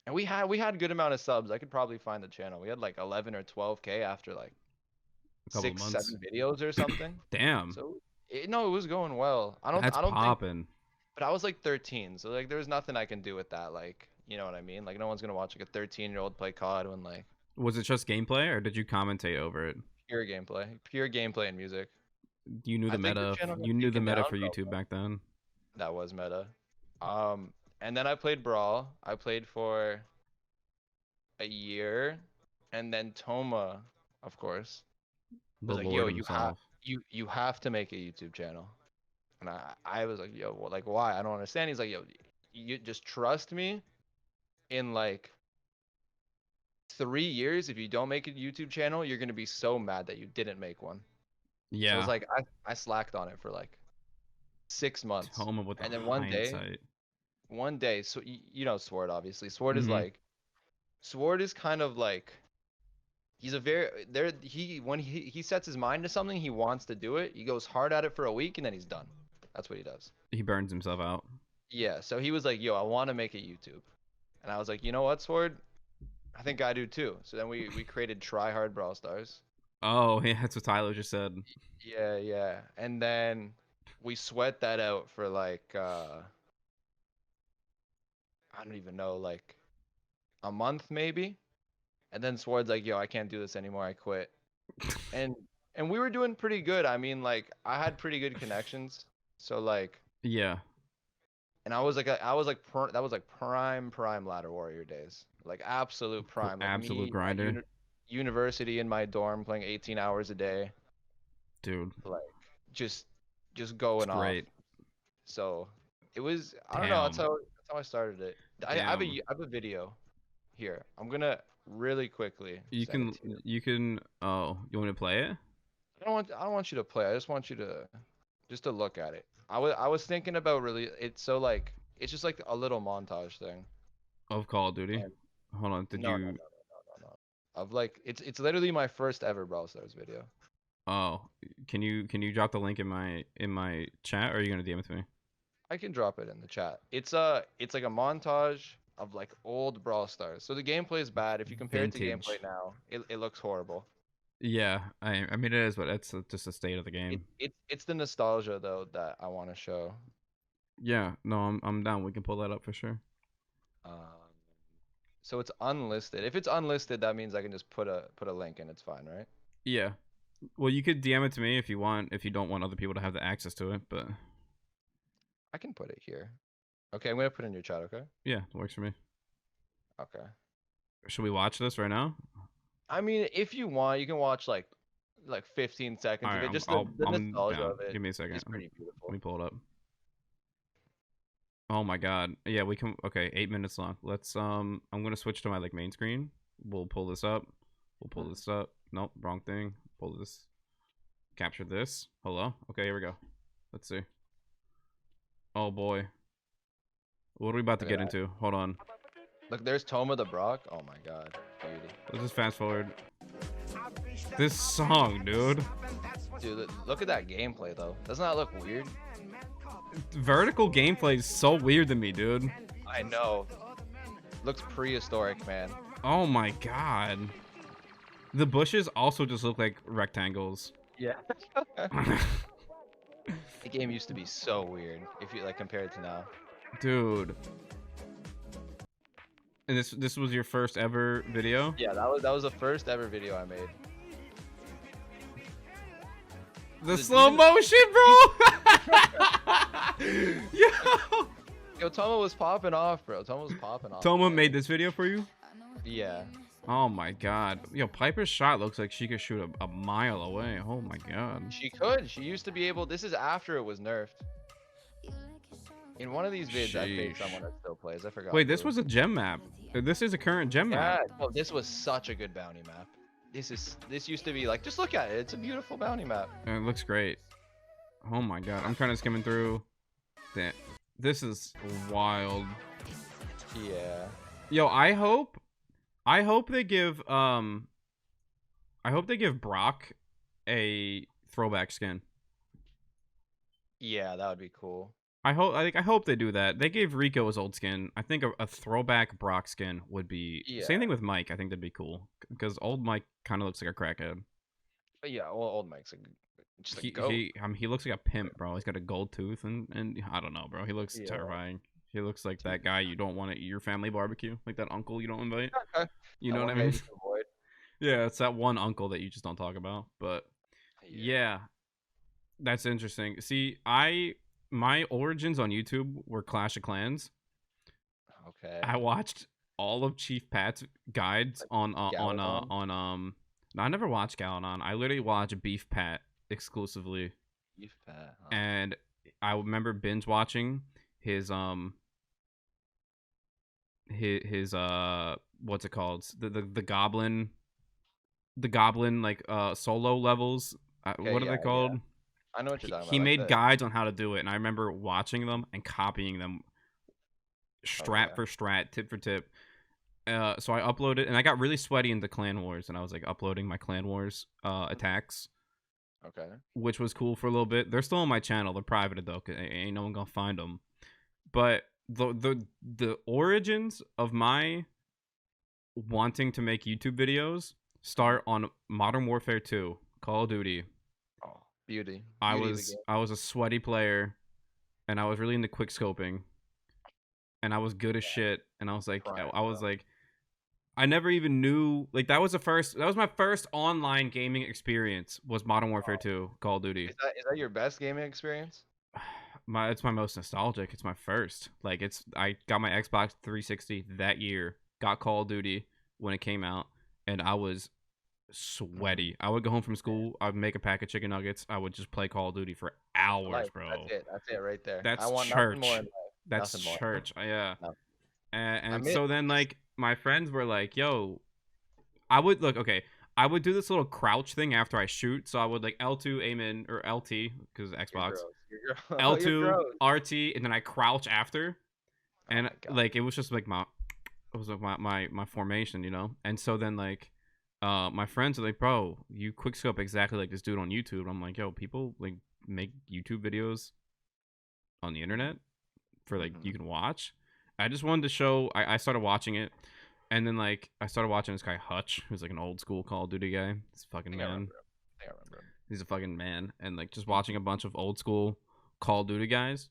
and we had good amount of subs. I could probably find the channel. We had like 11 or 12K after like A couple of six, months. 7 videos or something. Damn, So no, it was going well. that's I don't think, popping. but I was like 13, so like there was nothing I can do with that. Like, you know what I mean? Like no one's gonna watch like a 13-year-old play COD when like Was it just gameplay, or did you commentate over it? pure gameplay and music. You knew I the think the meta. channel got You knew the taken meta down for for a YouTube back then. that was meta. And then I played Brawl. I played for a year, and then Toma, of course, was The like, "Yo, Lord himself. you have to make a YouTube channel." And I was like, "Yo, well, like why? I don't understand." He's like, "Yo, you just trust me. In like 3 years, if you don't make a YouTube channel, you're gonna be so mad that you didn't make one." So it's Yeah, like I slacked on it for like 6 months. Toma with the And then hindsight. one day, so you know Sword obviously. Sword is Mm-hmm. like, Sword is kind of like, he's a very there he when he sets his mind to something, he wants to do it. He goes hard at it for a week and then he's done. That's what he does. He burns himself out. Yeah, so he was like, "Yo, I want to make a YouTube," and I was like, "You know what, Sword? I think I do too." So then we created Try Hard Brawl Stars. Oh, yeah, that's what Tyler just said. Yeah, yeah, and then we sweat that out for like I don't even know, like a month maybe, and then Sword's like, "Yo, I can't do this anymore. I quit." And we were doing pretty good. I mean, like I had pretty good connections, so like, Yeah. and that was like prime ladder warrior days, like absolute prime, like Absolute me at grinder. university in my dorm playing 18 hours a day, Dude. like just It's going off. great. So it was, I don't know, Damn. that's how I started it. Damn. I have a video here. I'm gonna really quickly You send it can to you. oh, you want me to play it? I don't want you to play. I just want you to just to look at it. I was thinking about really, it's so like, it's just like a little montage thing. Of Call of Duty. And Hold on, did no, no, no, you no, no, no. Of like, it's literally my first ever Brawl Stars video. oh, can you drop the link in my chat or are you gonna DM it to me? I can drop it in the chat. It's like a montage of like old Brawl Stars. So the gameplay is bad. If you compare it to Vintage. gameplay now, it looks horrible. Yeah, I mean it is, but it's just the state of the game. It's the nostalgia though that I want to show. Yeah, no, I'm down. We can pull that up for sure. Um, so it's unlisted. If it's unlisted, that means I can just put a link and it's fine, right? Yeah. Well, you could DM it to me if you want, if you don't want other people to have the access to it, but I can put it here. Okay, I'm gonna put it in your chat, okay? yeah, it works for me. Okay. Should we watch this right now? I mean, if you want, you can watch like 15 seconds All of right, it. Just the I'm nostalgia down. of it Give me a second. is pretty Let beautiful. me pull it up. Oh my god. Yeah, we can. Okay, 8 minutes long. Let's. I'm gonna switch to my like main screen. We'll pull this up. We'll pull this up. Nope, wrong thing. Pull this. Capture this. Hello. Okay, here we go. Let's see. Oh boy. What are we about to Look at get that. into? Hold on. Look, there's Toma the Brock. Oh my god, beauty. Let's just fast forward. This song, dude. Dude, look at that gameplay though. Doesn't that look weird? Vertical gameplay is so weird to me, dude. I know. Looks prehistoric, man. Oh my god. The bushes also just look like rectangles. Yeah. The game used to be so weird if you like compare it to now. Dude. And this was your first ever video? Yeah, that was the first ever video I made. The slow motion, bro. Yo. Yo, Toma was popping off, bro. Toma was popping off. Toma man. made this video for you? Yeah. Oh my god. Yo, Piper's shot looks like she could shoot a mile away. Oh my god. She could. She used to be able. This is after it was nerfed. In one of these vids, I think Sheesh. someone that still plays. I forgot. Wait, this who. was a gem map. This is a current gem Yeah. map. Oh, this was such a good bounty map. This used to be like, just look at it. It's a beautiful bounty map. And it looks great. Oh my god. I'm trying to skimming through. This is wild. Yeah. Yo, I hope they give Brock a throwback skin. Yeah, that would be cool. I hope they do that. They gave Rico his old skin. I think a throwback Brock skin would be same thing with Mike. I think that'd be cool because old Mike kind of looks like a crackhead. But yeah, well, old Mike's just a He goat. he looks like a pimp, bro. He's got a gold tooth and I don't know, bro. He looks Yeah. terrifying. He looks like that guy you don't want to eat your family barbecue, like that uncle you don't invite. You know what I mean? Yeah, it's that one uncle that you just don't talk about. But yeah, that's interesting. See, my origins on YouTube were Clash of Clans. Okay. I watched all of Chief Pat's guides on no, I never watched Galadon. I literally watched Beef Pat exclusively. Beef Pat. Huh? And I remember binge watching his what's it called? The goblin like solo levels. What are they called? I know what you're talking He about. Like made the. guides on how to do it, and I remember watching them and copying them Oh strat yeah. for strat, tip for tip. So I uploaded, and I got really sweaty into Clan Wars, and I was like uploading my Clan Wars attacks, Okay. which was cool for a little bit. They're still on my channel. They're private though, 'cause ain't no one gonna find them. But the origins of my wanting to make YouTube videos Mhm. start on Modern Warfare 2, Call of Duty. Oh, beauty, I beauty of the was game. I was a sweaty player, and I was really into quick scoping, and I was good as shit. And I was like, Prime, I bro. was like, I never even knew like that was my first online gaming experience was Modern Warfare Oh, 2, Call of Duty. is that your best gaming experience? It's my most nostalgic. It's my first. Like I got my Xbox 360 that year. Got Call of Duty when it came out, and I was Mm-hmm. sweaty. I would go home from school. I'd make a pack of chicken nuggets. I would just play Call of Duty for hours, Life. That's bro. it. That's it right there. I That's want nothing more church. in life. That's Nothing more. church. Yeah. No. I And miss. so then like my friends were like, "Yo, I would look okay. I would do this little crouch thing after I shoot. So I would like L2 aim in or LT because You're Xbox, gross. You're gross. You're L2 gross. RT, and then I crouch after. Oh And my god. like it was just like it was like my formation, you know. And so then like my friends are like, bro, you quickscope exactly like this dude on YouTube. I'm like, yo, people like make YouTube videos on the internet for like Mm-hmm. you can watch. I just wanted to show. I started watching it, and then like I started watching this guy Hutch, who's like an old school Call of Duty guy. This I fucking think I remember man. him. I think I remember He's a fucking man, and like just watching a him. bunch of old school Call of Duty guys.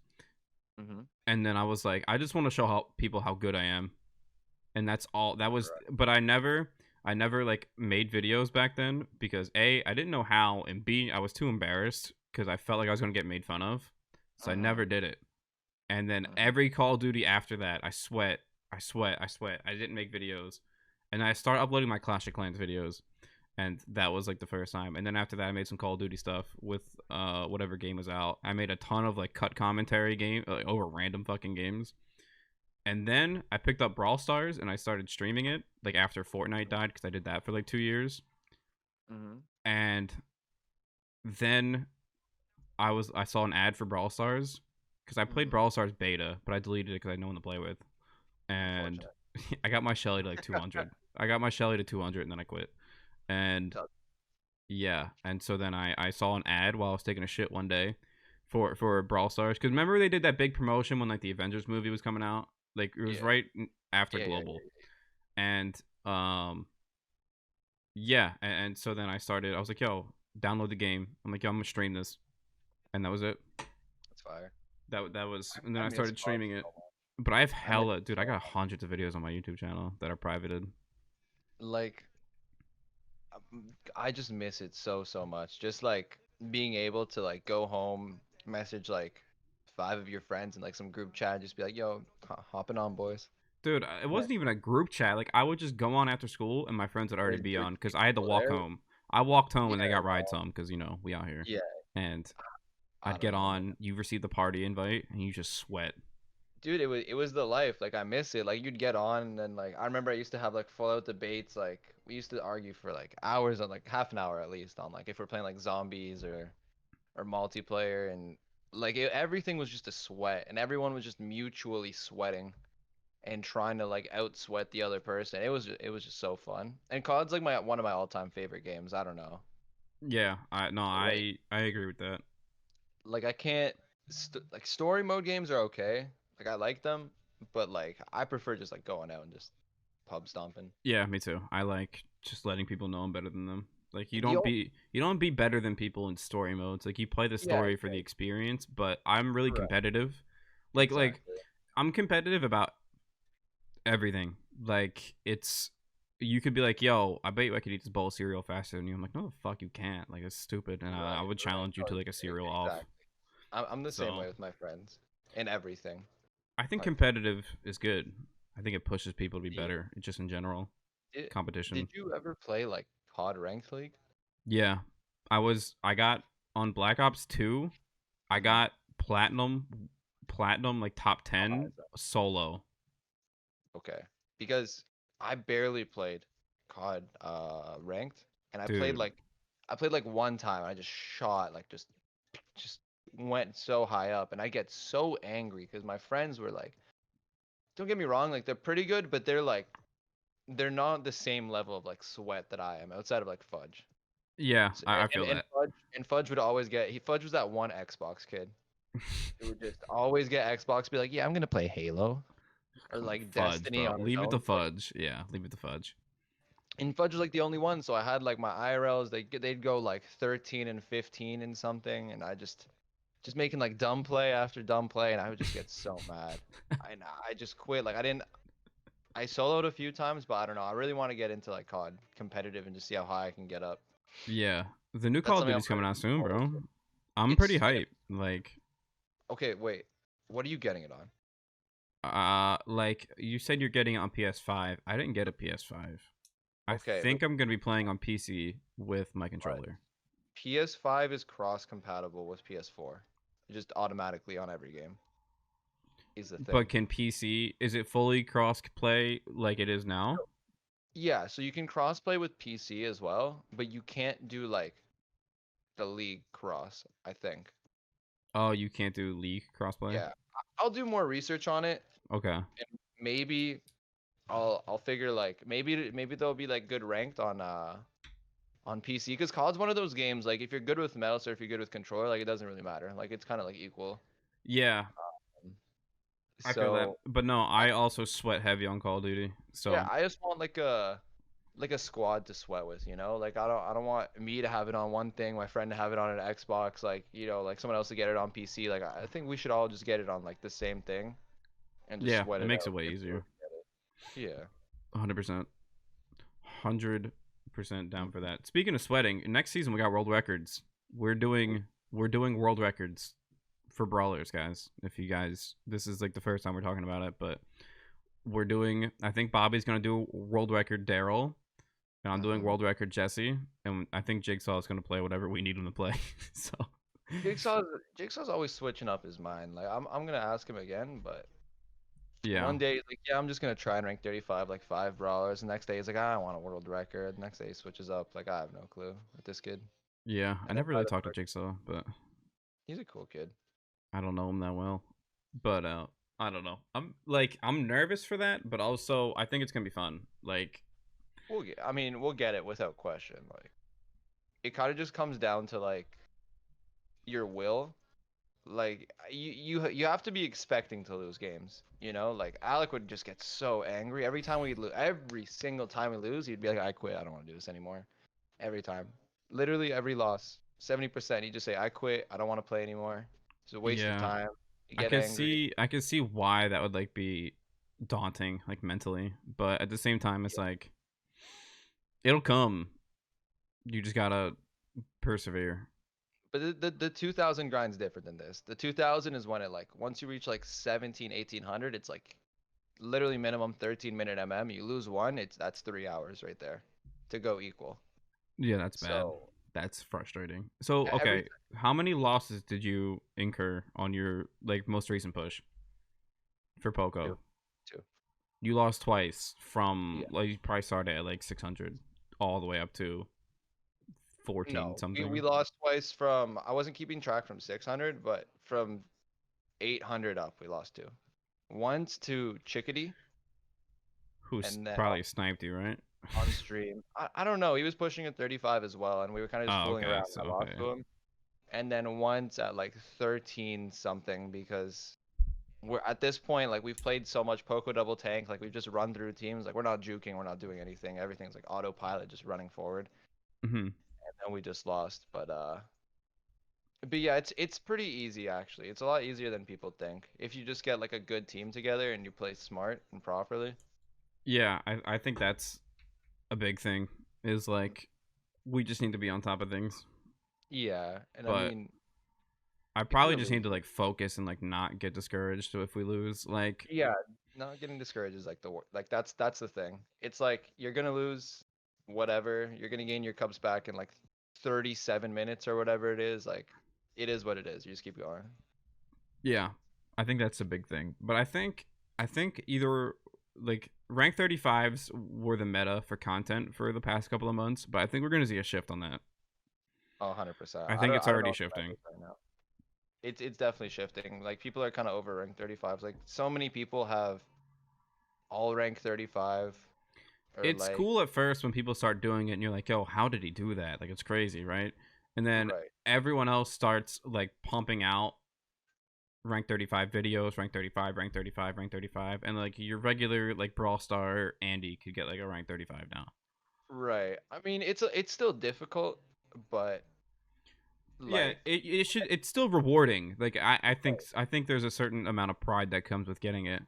Mm-hmm. And then I was like, I just want to show how people how good I am, and that's all. That was, Right. but I never like made videos back then because A, I didn't know how, and B, I was too embarrassed because I felt like I was gonna get made fun of, so I Mm-hmm. never did it. And then Mm-hmm. every Call of Duty after that, I sweat, I sweat, I sweat. I didn't make videos, and I started uploading my Clash of Clans videos, and that was like the first time. And then after that, I made some Call of Duty stuff with whatever game was out. I made a ton of like cut commentary game over random fucking games. And then I picked up Brawl Stars and I started streaming it like after Fortnite died because I did that for like 2 years. Mm-hmm. And then I saw an ad for Brawl Stars because I played Mm-hmm. Brawl Stars beta, but I deleted it because I had no one to play with. And Unfortunate. I got my Shelly to like 200. I got my Shelly to 200 and then I quit. And Tough. yeah, and so then I saw an ad while I was taking a shit one day for Brawl Stars because remember they did that big promotion when like the Avengers movie was coming out. Like it was Yeah. right after Yeah. Yeah. Global, and yeah, and so then I started. I was like, yo, download the game. I'm like, yo, I'm gonna stream this, and that was it. That's fire. That was, and then I I miss started COD streaming it. so much. But I have I miss hella, it dude. I so got much. hundreds of videos on my YouTube channel that are privated. Like I just miss it so much. Just like being able to like go home, message like five of your friends in like some group chat, just be like, "Yo, hopping on, boys." Dude, it And then wasn't even a group chat. Like I would just go on after school, and my friends would already there's be on because I had to people walk there. home. I walked home, Yeah, and they got rides bro. home because we out here. Yeah, And I I'd don't get know, man. on. You receive the party invite, and you just sweat. Dude, it was the life. Like I miss it. Like you'd get on and then like I remember I used to have like full out debates. Like we used to argue for like hours on like half an hour at least on like if we're playing like zombies or multiplayer and like everything was just a sweat and everyone was just mutually sweating and trying to like out sweat the other person. It was just so fun. And COD's like my one of my all-time favorite games. I don't know. Yeah, I no, Like I agree with that. like I can't like story mode games are okay. Like I like them, but like I prefer just like going out and just pub stomping. Yeah, me too. I like just letting people know I'm better than them. Like The old you don't be better than people in story modes. Like you play the yeah, story for the experience, but I'm really correct. competitive. Like Exactly. I'm competitive about everything. Like it's you could be like, "Yo, I bet you I could eat this bowl of cereal faster than you." I'm like, "No, the fuck you can't." Like it's stupid, and I Right, would right. challenge you No, to like a cereal off. exactly. I'm the same So way with my friends in everything. I think Like competitive is good. I think it pushes people to be yeah. better, just in general Did, did competition. you ever play like COD Ranked League? Yeah, I got on Black Ops 2. I Mm-hmm. got platinum like top Oh, 10 solo. okay. Because I barely played COD ranked and Dude, I played like one time. I just shot like just went so high up, and I get so angry because my friends were like, don't get me wrong, like they're pretty good, but they're not the same level of like sweat that I am outside of like Fudge. Yeah, So, I feel and that. Fudge would always get Fudge was that one Xbox kid who would just always get Xbox, be like, yeah, I'm gonna play Halo or like Fudge, Destiny bro. on his Leave it to own. Like, Fudge. Yeah, leave it to Fudge. and Fudge was like the only one, so I had like my IRLs. They'd go like 13 and 15 and something, and I just making like dumb play after dumb play, and I would just get so mad. I just quit. Like I soloed a few times, but I don't know. I really want to get into like COD competitive and just see how high I can get up. Yeah, the new That's Call of something I'm Duty's coming looking out soon, forward bro. to. I'm pretty It's hyped. Like, okay. Wait, what are you getting it on? like you said, you're getting it on PS5. I didn't get a PS5. I Okay, think I'm gonna be playing on PC with my right. controller. PS5 is cross compatible with PS4, just automatically on every game. Is the thing. But can PC? Is it fully cross play like it is now? Yeah, so you can crossplay with PC as well, but you can't do like the league cross, I think. Oh, you can't do League crossplay. Yeah. I'll do more research on it, Okay. and maybe I'll figure like maybe they'll be like good ranked on PC, because COD's one of those games like if you're good with mouse or if you're good with controller, like it doesn't really matter. Like it's kind of like equal. Yeah, Um, I feel that. So But no, I, I also sweat heavy on Call of Duty. yeah, So I just want like a squad to sweat with, you know? Like I don't want me to have it on one thing, my friend to have it on an Xbox, like, you know, like someone else to get it on PC. Like I think we should all just get it on like the same thing and just yeah, sweat it it makes it out. way If we were easier. to get it. 100%. 100% down for that. Speaking of sweating, next season we got world records. We're doing world records for brawlers, guys. If you guys, this is like the first time we're talking about it, but we're doing. I think Bobby's gonna do world record Daryl, and I'm doing Mhm. world record Jesse, and I think Jigsaw is gonna play whatever we need him to play. So Jigsaw's Jigsaw's always switching up his mind. Like I'm gonna ask him again, but yeah, one day he's like, yeah, I'm just gonna try and rank 35 like 5 brawlers. The next day he's like, I want a world record. The next day he switches up. Like I have no clue with this kid. yeah. I And then never by really the talked to first, Jigsaw, but he's a cool kid. I don't know him that well. But I don't know. I'm nervous for that, but also I think it's gonna be fun. Like I mean, we'll get it without question. Like it kind of just comes down to like your will. Like you have to be expecting to lose games. You know, like Alec would just get so angry every time we lose. Every single time we lose, he'd be like, I quit. I don't want to do this anymore. Every time, literally every loss, 70%, he'd just say, I quit. I don't want to play anymore. It's a waste of yeah, time. You I get could angry. see I could see why that would like be daunting, like mentally. But at the same time, it's Yeah. like it'll come. You just gotta persevere. But the 2000 grind's different than this. The 2000 is when it like once you reach like 17, 1800, it's like literally minimum 13-minute You lose one, that's 3 hours right there to go equal. Yeah, that's bad. So That's frustrating. So every okay, how many losses did you incur on your like most recent push for Poco? two, two. You lost twice from Yeah. like you probably started at like 600 all the way up to 14 No, we something. lost twice from I wasn't keeping track from 600, but from 800 up we lost two. Once to Chickadee, Who's and then probably sniped you, right? on stream. I don't know. He was pushing at 35 as well, and we were kind of just Oh, fooling okay. around. So I lost okay. to him, and then once at like 13 something because we're at this point like we've played so much Poco double tank, like we've just run through teams, like we're not juking, we're not doing anything. Everything's like autopilot, just running forward, Hmm. and then we just lost. But yeah, it's pretty easy actually. It's a lot easier than people think if you just get like a good team together and you play smart and properly. Yeah, I think that's a big thing. Is like we just need to be on top of things. Yeah, and I But mean I if probably you're just need to losing. like focus and like not get discouraged if we lose. Like Yeah, not getting discouraged is like like that's the thing. It's like you're gonna lose whatever. You're gonna gain your cups back in like 37 minutes or whatever it is. Like it is what it is. You just keep going. yeah, I think that's a big thing. But I think either like rank 35s were the meta for content for the past couple of months, but I think we're gonna see a shift on that. Oh, 100%. I think it's I don't know already what the meta shifting. is right now. it's definitely shifting. Like people are kind of over rank 35s. Like so many people have all rank 35 or It's like cool at first when people start doing it and you're like, yo, how did he do that? Like, it's crazy, right? And then right. everyone else starts like pumping out rank 35 videos, rank 35, rank 35, rank 35, and like your regular like Brawl Star Andy could get like a rank 35 now. Right. I mean, it's still difficult, but Yeah, like it should, it's still rewarding. Like right. I think there's a certain amount of pride that comes with getting it.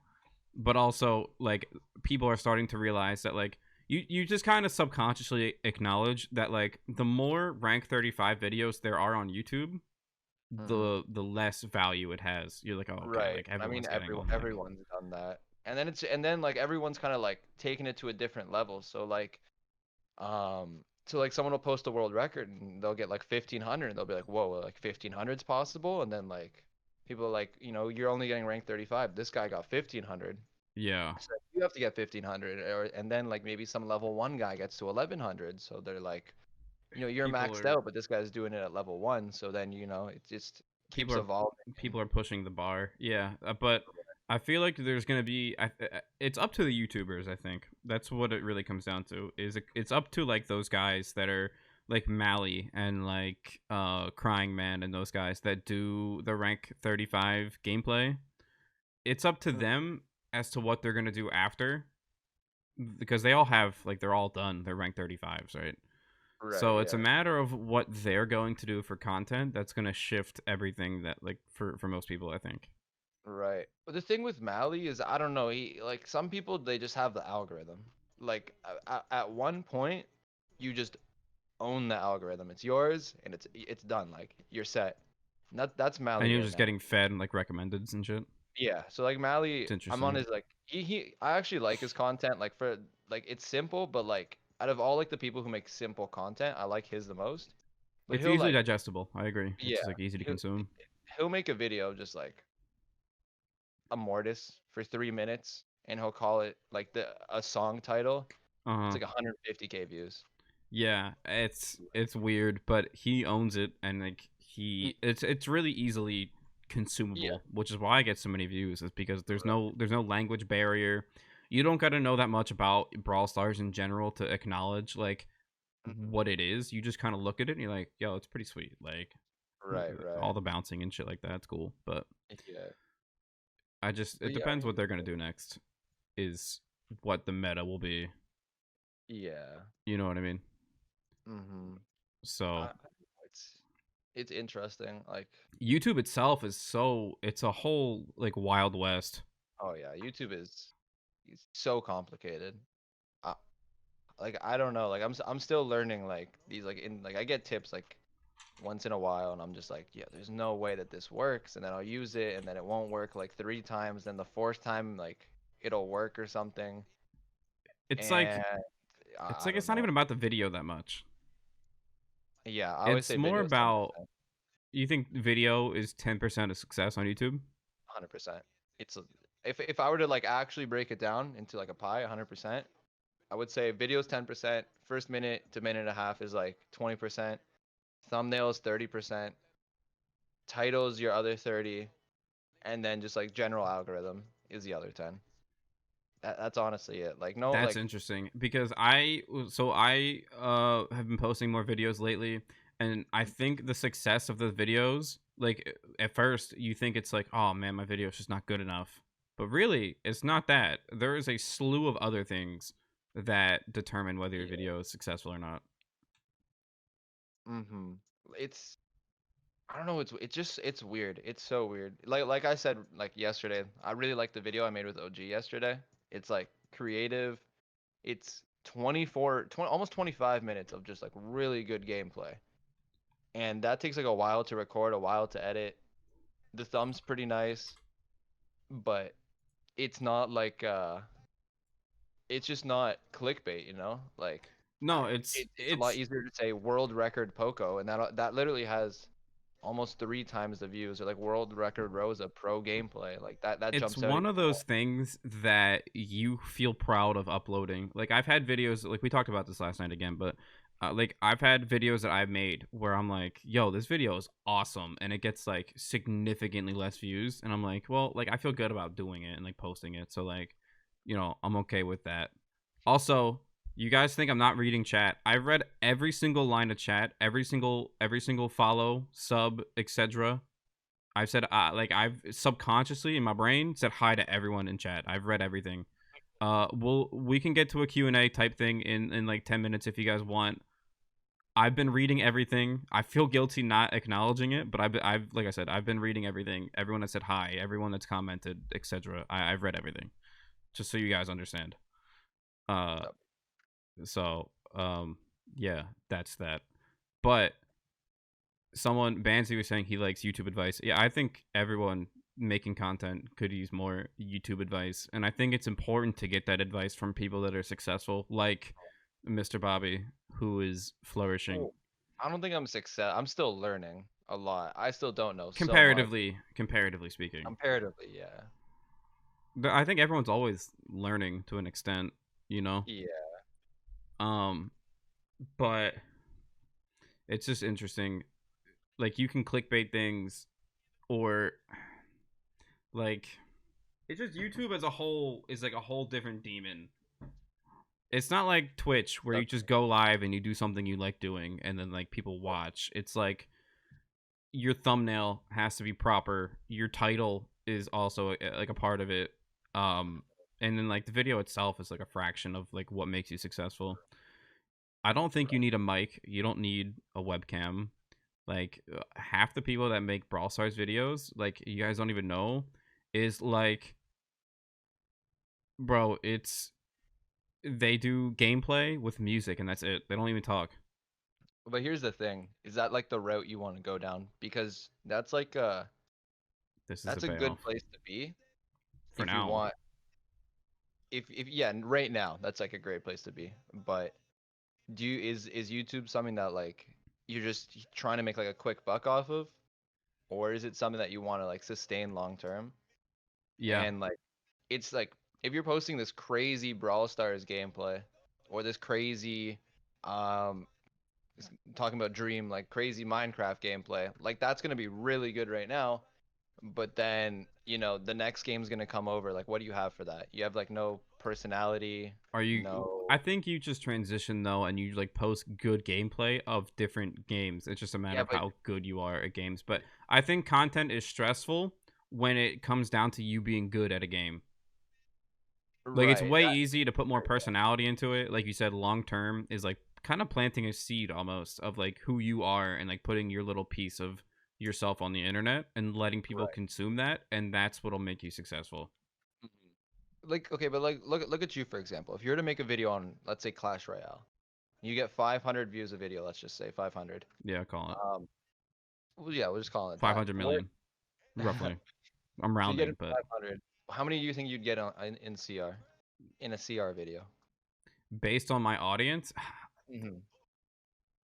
But also like people are starting to realize that like you just kind of subconsciously acknowledge that like the more rank 35 videos there are on YouTube, Mhm. the less value it has. You're like, "Oh, okay, Right. like I mean, everyone's getting on that." everyone's done that. And then like everyone's kind of like taking it to a different level. So like someone will post a world record and they'll get like 1500 and they'll be like, "Whoa, like 1500's possible?" And then like people are like, you're only getting ranked 35. This guy got 1500. Yeah. So you have to get 1500 or and then like maybe some level 1 guy gets to 1100. So they're like, you're People maxed are out, but this guy's doing it at level 1. So then, it just people keeps are evolving. people are pushing the bar. Yeah, but I feel like there's gonna be. It's up to the YouTubers. I think that's what it really comes down to. It's up to like those guys that are like Mally and like Crying Man and those guys that do the rank 35 gameplay. It's up to Mm, them as to what they're gonna do after, because they all have like they're all done. They're rank 35s, right? right, So it's a yeah. matter of what they're going to do for content that's going to shift everything that like for most people, I think. Right. But the thing with Mally is I don't know, he like some people they just have the algorithm. Like at one point you just own the algorithm. It's yours and it's done. Like you're set. And that's And Mally you're right just now. getting fed and like recommendeds and shit. Yeah. So like Mally, It's I'm on interesting. his like I actually like his content like for like it's simple but like out of all like the people who make simple content, I like his the most. But It's he'll easily like digestible. I agree. yeah, It's like easy to he'll consume. he'll make a video just like a mortis for 3 minutes and he'll call it like the a song title. Uh It's huh. like 150K views. Yeah, it's weird, but he owns it, and like Mm, it's really easily yeah. consumable, which is why I get so many views. Is because Right. there's no language barrier. You don't got to know that much about Brawl Stars in general to acknowledge like Mhm. what it is. You just kind of look at it and you're like, yo, it's pretty sweet. Like Right, all right. the bouncing and shit like that. It's cool. But Yeah. I just But it yeah, I depends mean, what they're gonna do next. Is what the meta will be. yeah. You know what I mean? Mhm. So It's it's interesting. Like, YouTube itself is so it's a whole like wild west. oh yeah, YouTube is so complicated. I, like I don't know. Like I'm still learning like these like in like I get tips like once in a while and I'm just like, yeah, there's no way that this works and then I'll use it and then it won't work like 3 times, then the fourth time like it'll work or something. It's And like I don't it's not know. even about the video that much. Yeah, I always It's say more videos 10%, about you think video is 10% of success on YouTube? 100%. It's if I were to like actually break it down into like a pie, 100%, I would say videos 10%, first minute to minute and a half is like 20%, thumbnails 30%, titles your other 30, and then just like general algorithm is the other 10. That's honestly it. Like no That's like interesting because I have been posting more videos lately, and I think the success of the videos, like at first you think it's like, oh man, my video is just not good enough, but really it's not that. There is a slew of other things that determine whether your yeah. video is successful or not. Mhm. It's I don't know, it's weird. It's so weird. Like I said like yesterday, I really liked the video I made with OG yesterday. It's like creative. It's 24 20, almost 25 minutes of just like really good gameplay. And that takes like a while to record, a while to edit. The thumb's pretty nice, but it's not like it's just not clickbait, you know? Like No, it's a lot it's easier to say world record Poco and that literally has almost 3 times the views or like world record Rosa pro gameplay. Like that it's jumps out one even of more. those things that you feel proud of uploading. Like I've had videos like we talked about this last night again, but Like I've had videos that I've made where I'm like, "Yo, this video is awesome," and it gets like significantly less views, and I'm like, "Well, like I feel good about doing it and like posting it, so like, I'm okay with that." Also, you guys think I'm not reading chat? I've read every single line of chat, every single follow, sub, etc. I've said like I've subconsciously in my brain said hi to everyone in chat. I've read everything. We can get to a Q&A type thing in like 10 minutes if you guys want. I've been reading everything. I feel guilty not acknowledging it, but I've like I said, I've been reading everything. Everyone that said hi, everyone that's commented, etc. I've read everything, just so you guys understand. Uh, Yep. so yeah, that's that. But someone Bansi was saying he likes YouTube advice. Yeah, I think everyone making content could use more YouTube advice, and I think it's important to get that advice from people that are successful, like Mr. Bobby, who is flourishing Well, I don't think I'm success. I'm still learning a lot. I still don't know so much comparatively speaking. comparatively. Yeah. But I think everyone's always learning to an extent, you know. Yeah. Um, but it's just interesting. Like you can clickbait things, or like it's just YouTube as a whole is like a whole different demon. It's not like Twitch where you just go live and you do something you like doing and then like people watch. It's like your thumbnail has to be proper. Your title is also like a part of it. And then like the video itself is like a fraction of like what makes you successful. I don't think you need a mic. You don't need a webcam. Like half the people that make Brawl Stars videos, like you guys don't even know, is like, bro, it's they do gameplay with music and that's it. They don't even talk. But here's the thing: is that like the route you want to go down? Because This is a that's a good payoff place to be for if you now. want. If yeah, and right now that's like a great place to be. But is YouTube something that like you're just trying to make like a quick buck off of, or is it something that you want to like sustain long term? Yeah. And like it's like if you're posting this crazy Brawl Stars gameplay or this crazy um talking about Dream like crazy Minecraft gameplay, like that's gonna be really good right now. But then the next game's gonna come over. Like, what do you have for that? You have like no personality, Are you? I no. think you just transition though, and you like post good gameplay of different games. It's just a matter Yeah, of but how good you are at games. But I think content is stressful when it comes down to you being good at a game. Like it's right. way easy to put more personality into it. Like you said, long term is like kind of planting a seed almost of like who you are and like putting your little piece of yourself on the internet and letting people Right. consume that, and that's what'll make you successful. Like, okay, but like look at you for example. If you were to make a video on, let's say, Clash Royale, you get 500 views a video. Let's just say 500. Yeah, call it Um, well, yeah, we'll just call it five that. hundred What? million roughly. I'm So you get rounding, but 500. How many do you think you'd get in CR in a CR video? based on my audience, Hmm.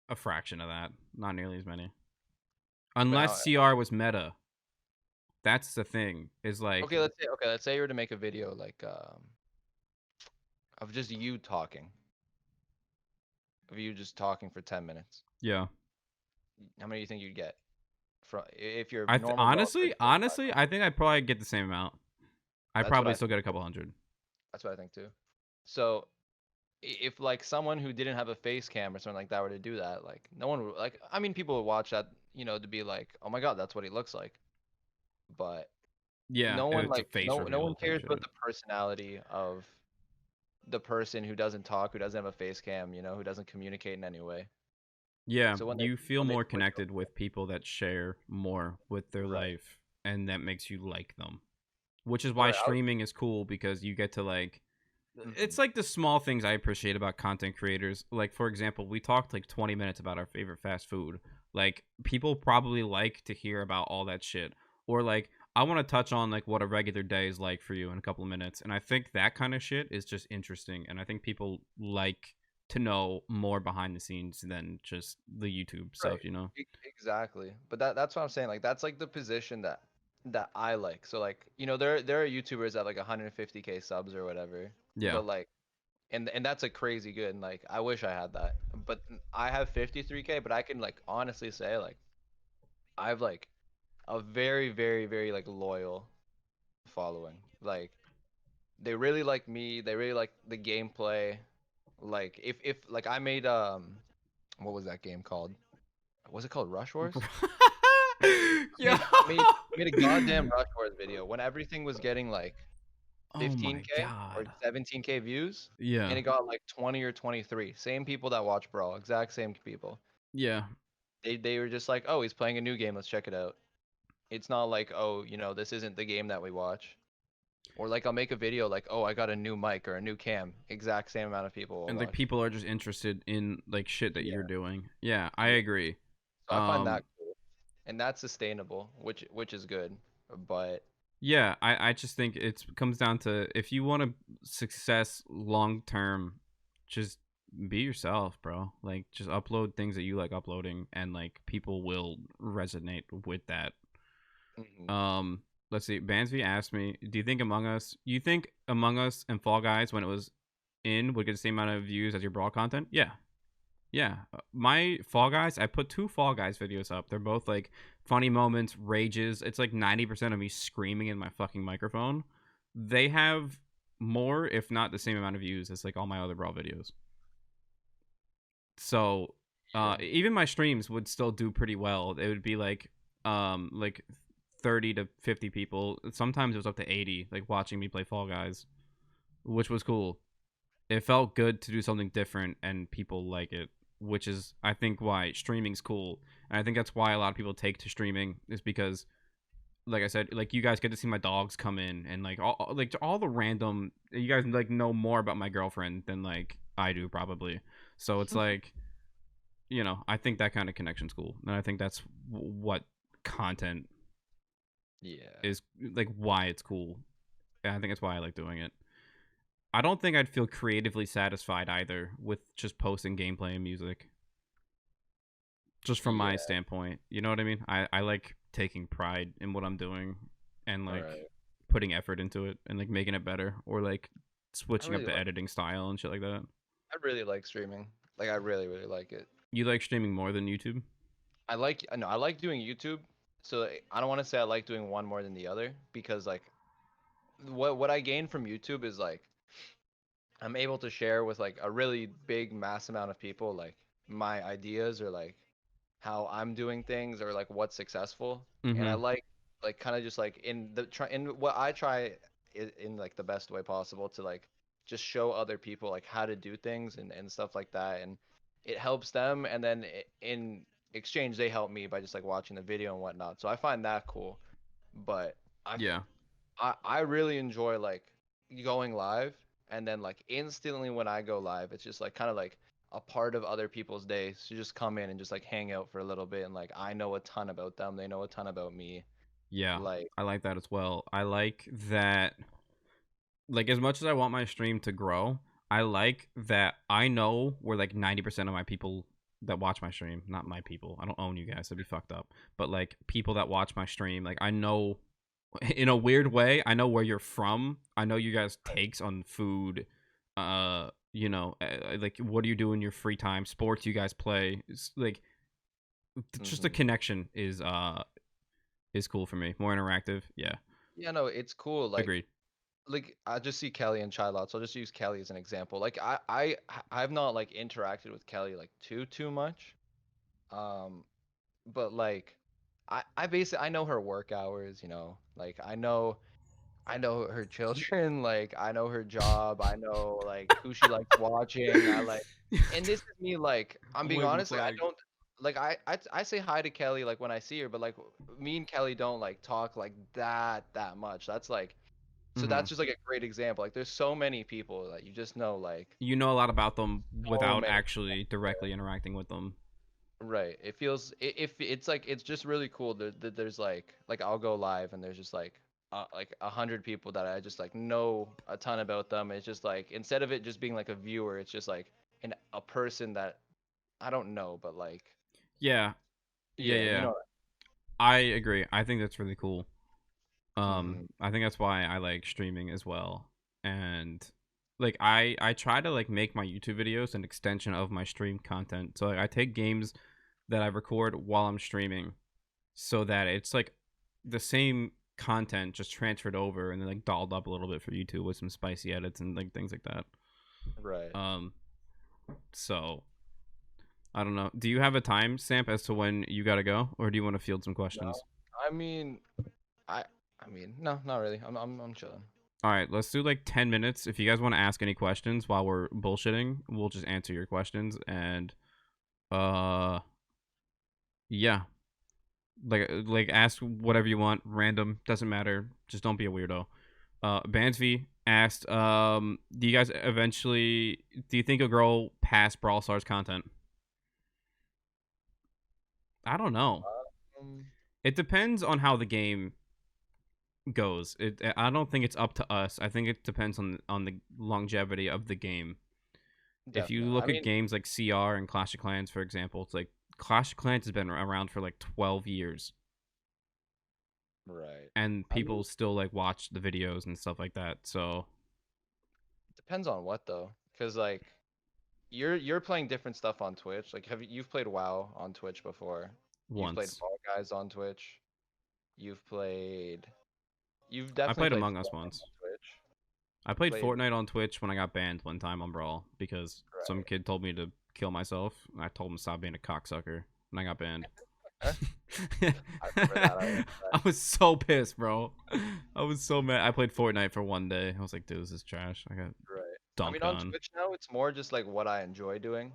a fraction of that, not nearly as many. But Unless how? CR was meta. That's the thing. Is like, Okay, let's say you were to make a video like of just you talking, of you just talking for 10 minutes. yeah. How many do you think you'd get from if your normal brawler Honestly, gets honestly, 500? I think I'd probably get the same amount. I That's what probably I still think get a too. couple hundred. That's what I think too. So if like someone who didn't have a face cam or something like that were to do that, like no one would like. I mean, people would watch that, to be like, oh my god, that's what he looks like. But Yeah, no one it's a like face no one reveal type cares about shit. the personality of the person who doesn't talk, who doesn't have a face cam, who doesn't communicate in any way. Yeah, So when they you feel when they more do it, connected with people that share more with their right, life, and that makes you like them. Which is why right, streaming is cool because you get to like mhm. it's like the small things I appreciate about content creators. Like for example, we talked like 20 minutes about our favorite fast food. Like people probably like to hear about all that shit. Or like I want to touch on like what a regular day is like for you in a couple of minutes. And I think that kind of shit is just interesting and I think people like to know more behind the scenes than just the YouTube Right. stuff, you know. Exactly. But that's what I'm saying. Like that's like the position that I like. So like, there are YouTubers at like 150K subs or whatever. Yeah. But like and that's a crazy good. And like I wish I had that, but I have 53K. But I can like honestly say like I have like a very very very like loyal following. Like they really like me. They really like the gameplay. Like if like I made what was that game called? Was it called Rush Wars? Yeah. I made a goddamn Rush Wars video when everything was getting like Oh my 15K or god. 17K views, and Yeah. it got like 20 or 23. Same people that watch Brawl, exact same people. Yeah. They were just like, oh, he's playing a new game, let's check it out. It's not like, oh, you know, this isn't the game that we watch. Or like I'll make a video like, oh, I got a new mic or a new cam. Exact same amount of people will And like watch. people are just interested in like shit that you're Yeah, doing. Yeah, I yeah. agree. So I find that cool, and that's sustainable, which is good. But Yeah, I just think it comes down to if you want to success long term, just be yourself, bro. Like just upload things that you like uploading and like people will resonate with that. mhm. Um let's see. Bansby asked me, "Do you think Among Us and Fall Guys when it was in would get the same amount of views as your Brawl content?" Yeah. Yeah, my Fall Guys, I put 2 Fall Guys videos up. They're both like funny moments, rages. It's like 90% of me screaming in my fucking microphone. They have more, if not the same amount of views as like all my other Brawl videos. So, Yeah. even my streams would still do pretty well. It would be like 30 to 50 people. Sometimes it was up to 80, like watching me play Fall Guys, which was cool. It felt good to do something different and people like it, which is I think why streaming's cool. And I think that's why a lot of people take to streaming is because like I said, like you guys get to see my dogs come in and like all the random you guys like know more about my girlfriend than like I do probably. So it's like, I think that kind of connection's cool. And I think that's what content Yeah. is like why it's cool. And I think that's why I like doing it. I don't think I'd feel creatively satisfied either with just posting gameplay and music. Just from my Yeah. standpoint. You know what I mean? I like taking pride in what I'm doing and like Right. putting effort into it and like making it better or like I switching up really the like editing style and shit like that. I really like streaming. Like I really really like it. You like streaming more than YouTube? I like doing YouTube. So I don't want to say I like doing one more than the other because like what I gain from YouTube is like I'm able to share with like a really big mass amount of people like my ideas or like how I'm doing things or like what's successful. And I Mm-hmm. like kind of just like in what I try in like the best way possible to like just show other people like how to do things and stuff like that, and it helps them, and then in exchange they help me by just like watching the video and whatnot. So I find that cool. But Yeah. I really enjoy like going live, and then like instantly when I go live, it's just like kind of like a part of other people's days to just come in and just like hang out for a little bit, and like I know a ton about them, they know a ton about me. Yeah. Like, I like that as well. I like that like as much as I want my stream to grow, I like that I know where like 90% of my people that watch my stream, not my people. I don't own you guys, that'd be fucked up. But like people that watch my stream, like I know in a weird way, I know where you're from. I know you guys takes on food, like what do you do in your free time, sports you guys play. It's like just the hmm connection is cool for me. More interactive. Yeah. yeah, no, it's cool. Agreed. Like I just see Kelly and Chai lot, so I'll just use Kelly as an example. Like I've not like interacted with Kelly like too much. Um, but like I basically I know her work hours, you know. Like I know her children, like I know her job, I know like who she likes watching. I like, and this is me like I'm I'm being waving the honest, like I flag. don't like I say hi to Kelly like when I see her, but like me and Kelly don't like talk like that much. That's like so Mm-hmm. that's just like a great example. Like there's so many people that you just know like You know a lot about them so without many. actually directly interacting with them. Right. It feels if it's like it's just really cool that there's like I'll go live and there's just like 100 people that I just like know a ton about them. It's just like instead of it just being like a viewer, it's just like a person that I don't know, but like Yeah, yeah, yeah, you yeah. know. I agree. I think that's really cool. Hmm. I think that's why I like streaming as well. And like I try to like make my YouTube videos an extension of my stream content. So like I take games that I record while I'm streaming so that it's like the same content just transferred over and then like dolled up a little bit for YouTube with some spicy edits and like things like that. Right. Um so I don't know. Do you have a time stamp as to when you gotta go, or do you want to field some No, questions? I mean, I I mean, no, not really. I'm chilling. All right, let's do like 10 minutes. If you guys want to ask any questions while we're bullshitting, we'll just answer your questions and uh yeah, like ask whatever you want, random, doesn't matter. Just don't be a weirdo. Bansby asked, do you guys eventually do you think a girl past Brawl Stars content? I don't know. Um, It depends on how the game goes. I don't think it's up to us. I think it depends on the longevity of the game. If you Definitely. I look at mean, games like CR and Clash of Clans, for example, it's like Clash of Clans has been around for like 12 years, right. and I mean, people still like watch the videos and stuff like that. So depends on what though, because like you're playing different stuff on Twitch. Like, you've played WoW on Twitch before? You've played once Fall Guys on Twitch. You've played. You've I definitely played played Among Us Fortnite once. on Twitch. I You've played played. Fortnite on Twitch when I got banned one time on Brawl because some Right. kid told me to kill myself, and I told him to stop being a cocksucker, and I got banned. Eh, I remember that. I remember I was so pissed, bro. I was so mad. I played Fortnite for one day. I was like, dude, this is trash. I got that. Right. I mean, dunked on on. Twitch now, it's more just like what I enjoy doing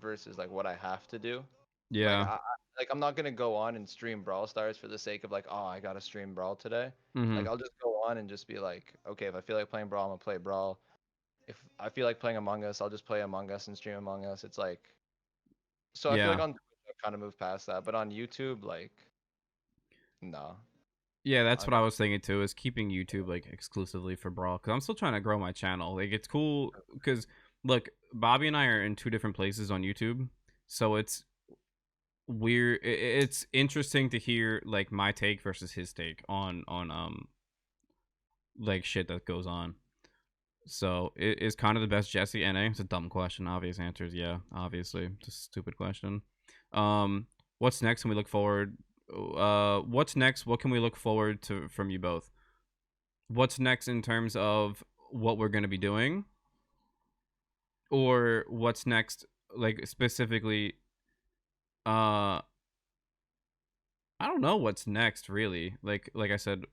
versus like what I have to do. Like Yeah. like I'm not gonna go on and stream Brawl Stars for the sake of like, oh, I gotta stream Brawl today. Mm-hmm. Like, I'll just go on and just be like, okay, if I feel like playing Brawl, I'm gonna play Brawl. If I feel like playing Among Us, I'll just play Among Us and stream Among Us. It's like, so I feel like Yeah. on Twitch I've kind of moved past that, but on YouTube, like, no. Yeah, that's I what I was thinking too. Is keeping YouTube like exclusively for Brawl because I'm still trying to grow my channel. Like it's cool because look, Bobby and I are in two different places on YouTube, so it's weird. It's interesting to hear like my take versus his take on like shit that goes on. So it is kind of the best Jesse NA. It's a dumb question. Obvious answer is yeah. Obviously, just a stupid question. Um, what's next? Can we look forward? What's next? What can we look forward to from you both? What's next in terms of what we're gonna be doing, or what's next, like specifically? Uh, I don't know what's next really. Like I said,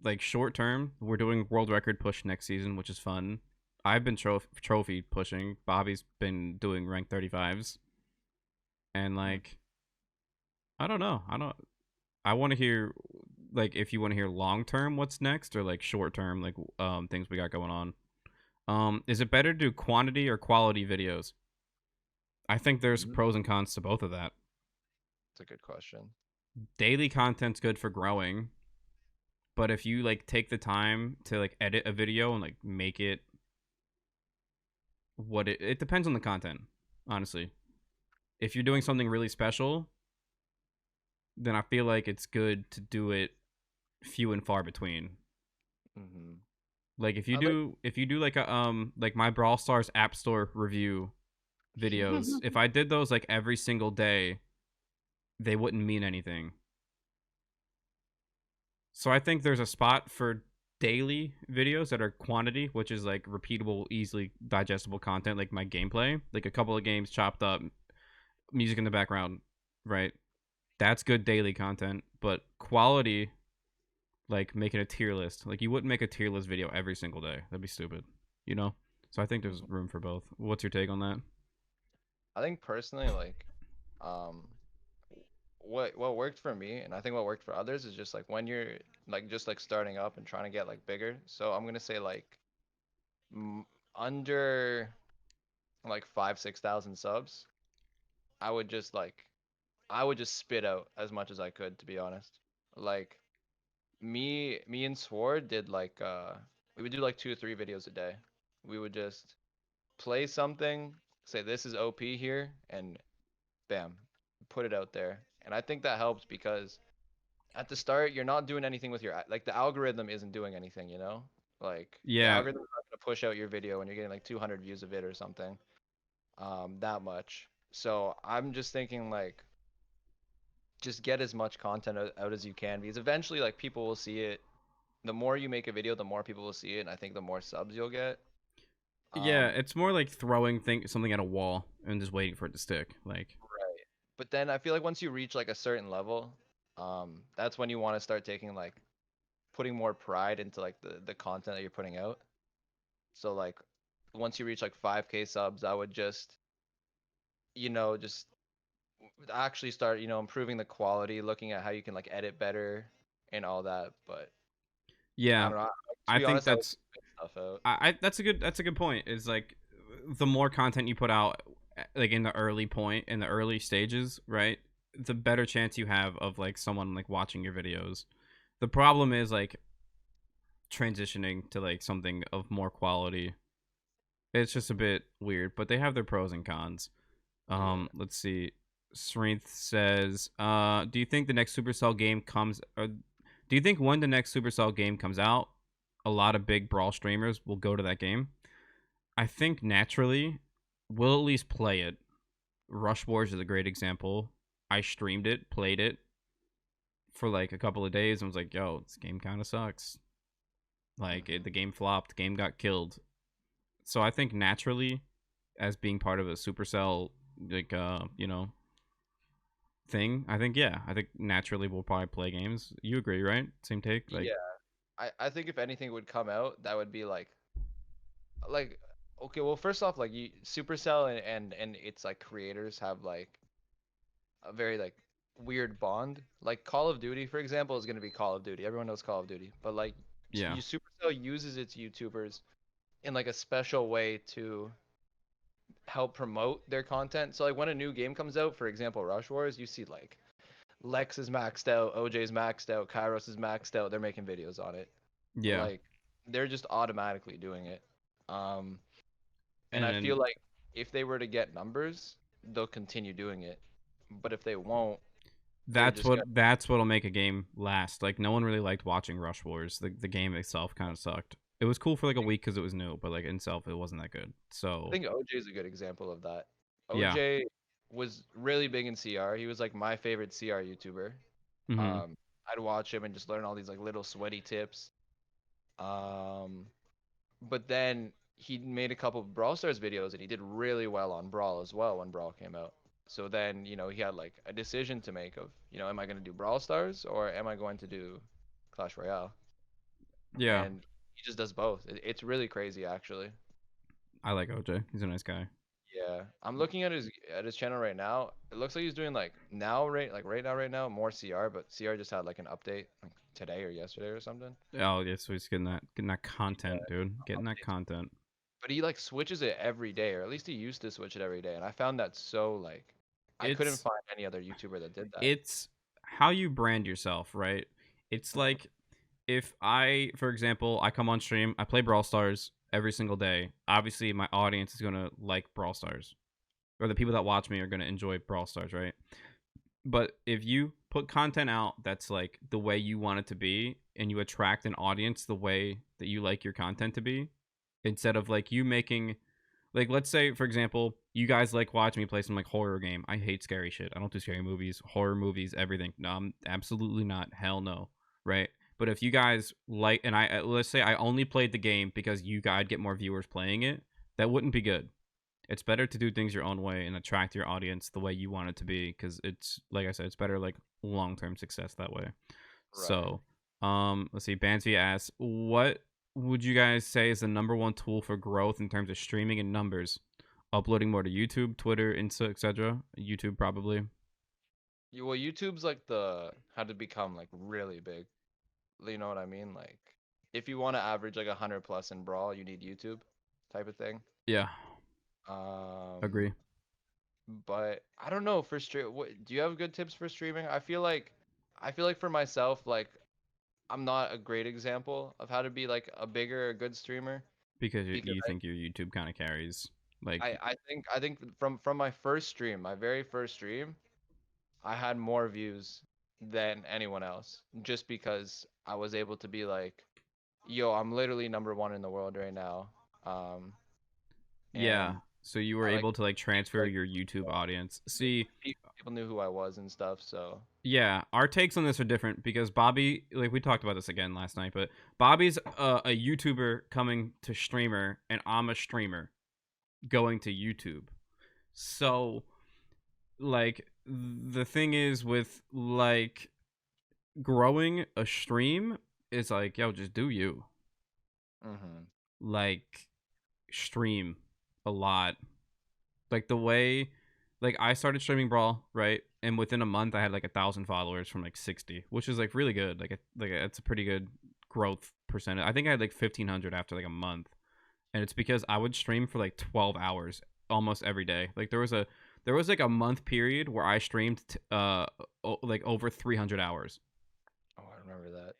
like short term, we're doing world record push next season, which is fun. I've been trophy pushing. Bobby's been doing rank 35s, and like I don't know. I don't. I want to hear like if you want to hear long term what's next or like short term like things we got going on. Is it better to do quantity or quality videos? I think there's Mm, pros and cons to both of that. It's a good question. Daily content's good for growing, but if you like take the time to like edit a video and like make it what it depends on the content, honestly. If you're doing something really special, then I feel like it's good to do it few and far between. Hmm. Like I like. if you do like my Brawl Stars App Store review videos, if I did those like every single day, they wouldn't mean anything. So I think there's a spot for daily videos that are quantity, which is like repeatable, easily digestible content, like my gameplay, like a couple of games chopped up, music in the background, right? That's good daily content, but quality, like making a tier list, like you wouldn't make a tier list video every single day. That'd be stupid, you know? So I think there's Mhm. room for both. What's your take on that? I think personally, like, um, what worked for me, and I think what worked for others is just like when you're like just like starting up and trying to get like bigger. So I'm gonna say like m under like 5, 6,000 subs, I would just like I would just spit out as much as I could, to be honest. Like, me and Sword did like we would do like 2 or 3 videos a day. We would just play something, say this is OP here, and bam, put it out there. And I think that helps because at the start you're not doing anything with your like the algorithm isn't doing anything, you know? Like the Yeah, algorithm is not gonna push out your video when you're getting like 200 views of it or something. That much. So I'm just thinking like just get as much content out as you can because eventually like people will see it. The more you make a video, the more people will see it, and I think the more subs you'll get. Yeah, Um, it's more like throwing something at a wall and just waiting for it to stick. Like, right. But then I feel like once you reach like a certain level, that's when you want to start taking like putting more pride into like the content that you're putting out. So like once you reach like 5K subs, I would just just actually start improving the quality, looking at how you can like edit better and all that. But I yeah, don't know. To I be think honest, I would that's pick stuff out. that's a good point. Is like the more content you put out, like in the early stages, right? The better chance you have of like someone like watching your videos. The problem is like transitioning to like something of more quality. It's just a bit weird, but they have their pros and cons. Yeah. Let's see. Strength says, do you think the next Supercell game comes or do you think when the next Supercell game comes out, a lot of big Brawl streamers will go to that game? I think naturally we'll at least play it. Rush Wars is a great example. I streamed it, played it for like a couple of days, and was like, "Yo, this game kind of sucks." Like Hmm. the game flopped, game got killed. So I think naturally, as being part of a Supercell, like thing, I think naturally we'll probably play games. You agree, right? Same take, like Yeah. I think if anything would come out, that would be like okay, well first off, like Supercell and its like creators have like a very like weird bond. Like Call of Duty, for example, is gonna be Call of Duty. Everyone knows Call of Duty, but like yeah, Supercell uses its YouTubers in like a special way to help promote their content. So like when a new game comes out, for example, Rush Wars, you see like Lex is maxed out, OJ's maxed out, Kairos is maxed out. They're making videos on it. yeah, Like they're just automatically doing it. Um, and and I feel then like if they were to get numbers, they'll continue doing it. But if they won't, they're just gonna. that's what'll make a game last. Like no one really liked watching Rush Wars. The game itself kind of sucked. It was cool for like a week because it was new, but like in itself it wasn't that good. I So think OJ is a good example of that. yeah, OJ was really big in CR. He was like my favorite CR YouTuber. mm-hmm. I'd watch him and just learn all these like little sweaty tips. Um, but then he made a couple of Brawl Stars videos and he did really well on Brawl as well when Brawl came out. So then, he had like a decision to make of, am I going to do Brawl Stars or am I going to do Clash Royale? Yeah, And he just does both. It's really crazy actually. I like OJ. He's a nice guy. Yeah. I'm looking at his channel right now. It looks like he's doing right now more CR, but CR just had like an update like today or yesterday or something. Oh yeah, so he's getting that content, dude. Getting that Updates. content. But he like switches it every day, or at least he used to switch it every day, and I found that so like I couldn't It's find any other YouTuber that did that. it's how you brand yourself, right? It's Mhm. like if I, for example, I come on stream, I play Brawl Stars every single day. Obviously, my audience is gonna like Brawl Stars, or the people that watch me are gonna enjoy Brawl Stars, right? But if you put content out that's like the way you want it to be, and you attract an audience the way that you like your content to be, instead of like you making like let's say for example you guys like watching me play some like horror game. I hate scary shit. I don't do scary movies, horror movies, everything. No, I'm absolutely not. Hell no. Right? But if you guys like, and I let's say I only played the game because you guys get more viewers playing it, that wouldn't be good. It's better to do things your own way and attract your audience the way you want it to be, because it's like I said, it's better like long-term success that way. Right. So let's see, Bansby asks, what would you guys say is the number one tool for growth in terms of streaming and numbers? Uploading more to YouTube, Twitter, Insta, etc. YouTube probably. Well, YouTube's like the how to become like really big. You know what I mean? Like if you want to average like 100 plus in Brawl, you need YouTube type of thing. Yeah, Um, agree. but I don't know for stream. What do you have good tips for streaming? I feel like for myself, like I'm not a great example of how to be like a bigger, a good streamer Because because you think your YouTube kind of carries. I, Like, I, I think I think from my first stream, my very first stream, I had more views than anyone else just because I was able to be like, yo, I'm literally number one in the world right now. Um, Yeah. and So you were I like able to like transfer like your YouTube audience. See, people knew who I was and stuff. So yeah, our takes on this are different because Bobby, like we talked about this again last night, but Bobby's a YouTuber coming to streamer, and I'm a streamer going to YouTube. So, like, the thing is with like growing a stream is like, yo, just do you. hmm Like, stream a lot. Like the way, like I started streaming Brawl, right, and within a month I had like 1,000 followers from like 60, which is like really good. Like it's a pretty good growth percentage. I think I had like 1,500 after like a month, and it's because I would stream for like 12 hours almost every day. Like there was like a month period where I streamed like over 300 hours. oh, I remember that.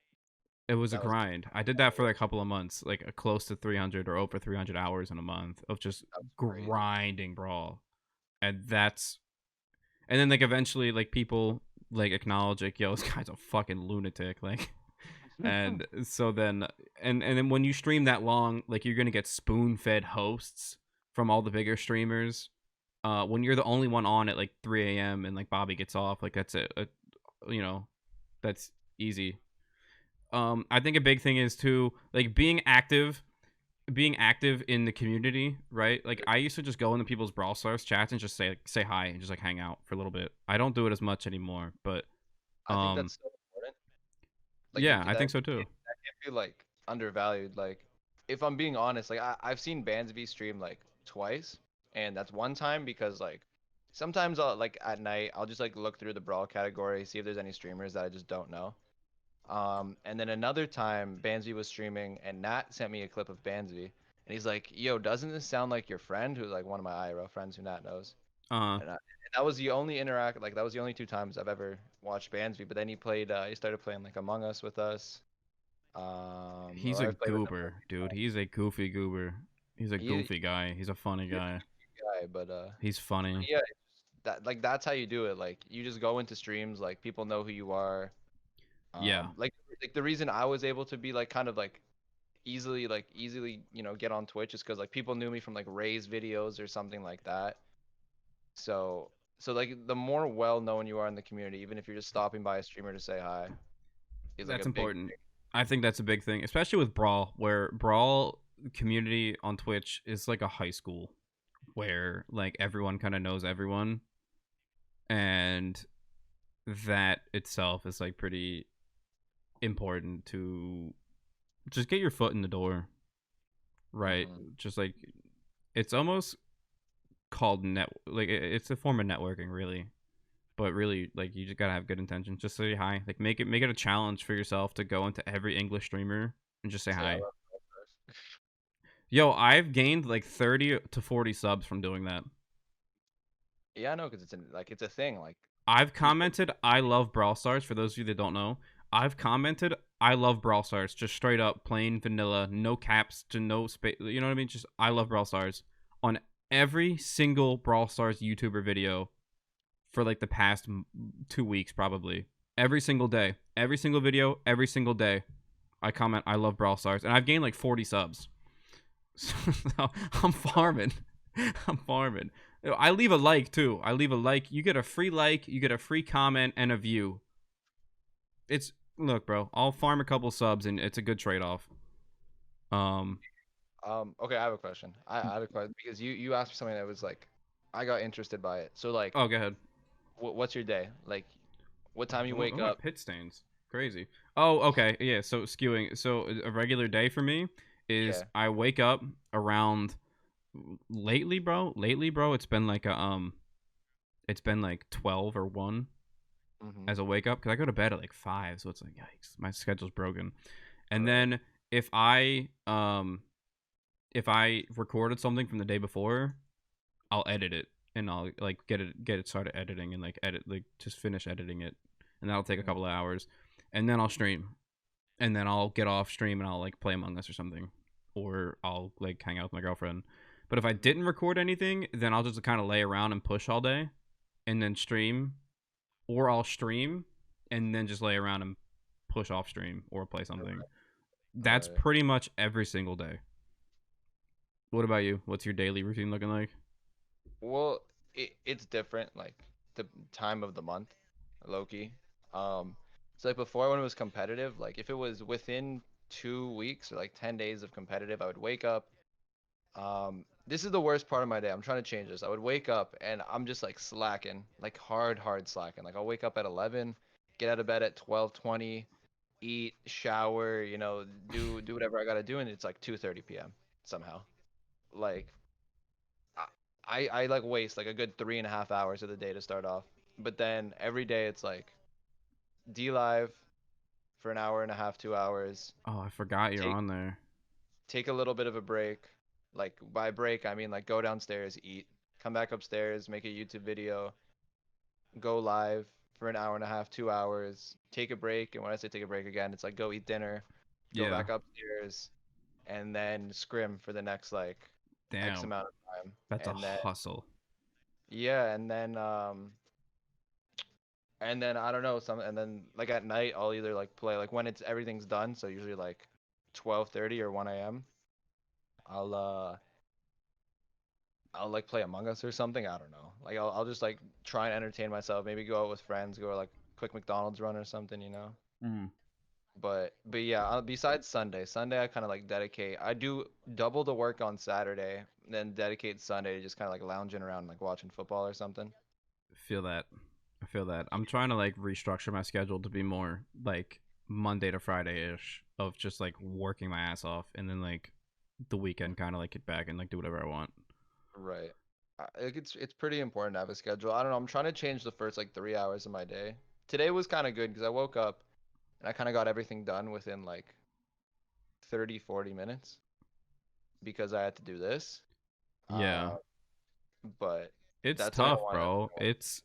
It was a That was grind. I did that for like a couple of months, like close to 300 or over 300 hours in a month of just that was crazy. grinding Brawl. And that's, and then like eventually like people like acknowledge like, yo, this guy's a fucking lunatic, like. And so then, and then when you stream that long, like you're gonna get spoon fed hosts from all the bigger streamers. When you're the only one on at like 3 a.m. and like Bobby gets off, like that's you know, that's easy. I think a big thing is too like being active in the community, right? Like I used to just go into people's Brawl Stars chats and just say hi and just like hang out for a little bit. I don't do it as much anymore, but I think um that's so important. Like yeah, I think so too. that can't be like undervalued. Like if I'm being honest, like I've seen Bansby stream like twice, and that's one time because like sometimes I'll like at night I'll just like look through the Brawl category, see if there's any streamers that I just don't know. And then another time Bansby was streaming and Nat sent me a clip of Bansby, and he's like, "Yo, doesn't this sound like your friend?" Who's like one of my IRL friends who Nat knows. Uh And that was the only interact, like that was the only two times I've ever watched Bansby. But then he started playing like Among Us with us. he's Or a I've played with him a goober, few dude. times. He's a goofy goober. He's a He, goofy guy. He's a funny he's a guy. guy, He's but funny. yeah, that like that's how you do it. Like you just go into streams, like people know who you are. Yeah. Like the reason I was able to be like kind of like easily get on Twitch is because like people knew me from like Ray's videos or something like that. So like the more well known you are in the community, even if you're just stopping by a streamer to say hi, is like a That's big important. thing. I think that's a big thing, especially with Brawl, where Brawl community on Twitch is like a high school where like everyone kind of knows everyone, and that itself is like pretty important to just get your foot in the door, right? hmm Just like it's almost called net, like it's a form of networking, really. But really, like you just gotta have good intentions. Just say hi. Like make it a challenge for yourself to go into every English streamer and just say Say I hi. love Minecraft. Yo, I've gained like 30 to 40 subs from doing that. Yeah, I know, because it's a thing. Like I've people, commented I love Brawl Stars. For those of you that don't know, I've commented I love Brawl Stars. Just straight up plain vanilla, no caps to no space. You know what I mean? Just I love Brawl Stars on every single Brawl Stars YouTuber video for like the past 2 weeks probably. Every single day, every single video, every single day. I comment I love Brawl Stars, and I've gained like 40 subs. So I'm farming. I'm farming. I leave a like too. I leave a like. You get a free like. You get a free comment and a view. It's look, bro. I'll farm a couple subs, and it's a good trade off. Um. okay, I have a question. I have a question because you asked me something that was like, I got interested by it. So like, Oh, go ahead. what's your day? Like, what time you What wake are my up? pit stains? Crazy. Oh, okay. Yeah. So skewing. So a regular day for me is Yeah. I wake up around lately, bro. It's been like 12 or 1 hmm as a wake up because I go to bed at like 5, so it's like yikes, my schedule's broken. All And right. then if I recorded something from the day before, I'll edit it and I'll like get it started editing and like edit like just finish editing it, and that'll take a Mhm. couple of hours, and then I'll stream, and then I'll get off stream and I'll like play Among Us or something, or I'll like hang out with my girlfriend. But if I Mhm. didn't record anything, then I'll just kind of lay around and push all day, and then stream, or I'll stream and then just lay around and push off stream or play All something. right. All That's right. pretty much every single day. What about you? What's your daily routine looking like? Well, it's different, like the time of the month, low key. Um, so like before when it was competitive, like if it was within 2 weeks or like 10 days of competitive, I would wake up. This is the worst part of my day. I'm trying to change this. I would wake up and I'm just like slacking, like hard slacking. Like I'll wake up at 11, get out of bed at 12:20, eat, shower, do whatever I gotta do, and it's like 2:30 p.m. somehow. Like I like waste like a good 3.5 hours of the day to start off. But then every day it's like D live for an hour and a half, 2 hours. Oh, I forgot you're Take on there. take a little bit of a break. Like by break I mean like go downstairs, eat, come back upstairs, make a YouTube video, go live for an hour and a half, 2 hours, take a break, and when I say take a break again, it's like go eat dinner, go Yeah. back upstairs, and then scrim for the next like X Damn. amount of time. That's a And then hustle. yeah, and then I don't know and then like at night I'll either like play like when it's everything's done, so usually like 12:30 or 1 a.m. I'll uh I'll like play Among Us or something. I don't know. Like I'll just like try and entertain myself. Maybe go out with friends, go like quick McDonald's run or something. Mm. But yeah. Besides Sunday I kind of like dedicate. I do double the work on Saturday, then dedicate Sunday to just kind of like lounging around, like watching football or something. Feel that. I feel that. I'm trying to like restructure my schedule to be more like Monday to Friday ish of just like working my ass off and then like the weekend kind of like get back and like do whatever I want. Right. Like it's pretty important to have a schedule. I don't know. I'm trying to change the first like 3 hours of my day. Today was kind of good because I woke up and I kind of got everything done within like 30, 40 minutes because I had to do this. Yeah. Uh, but It's that's something I tough, want bro. to. It's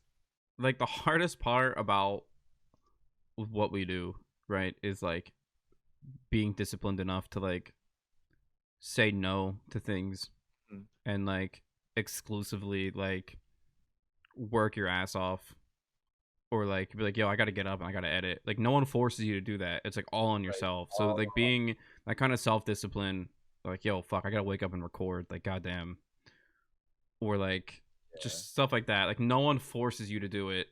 like the hardest part about what we do, right, is like being disciplined enough to like say no to things and like exclusively like work your ass off or like be like, yo, I gotta get up and I gotta edit. Like no one forces you to do that. It's like all on Right. yourself. So like being that kind of self discipline, like, yo, fuck, I gotta wake up and record, like goddamn. Or like Yeah. just stuff like that. Like no one forces you to do it.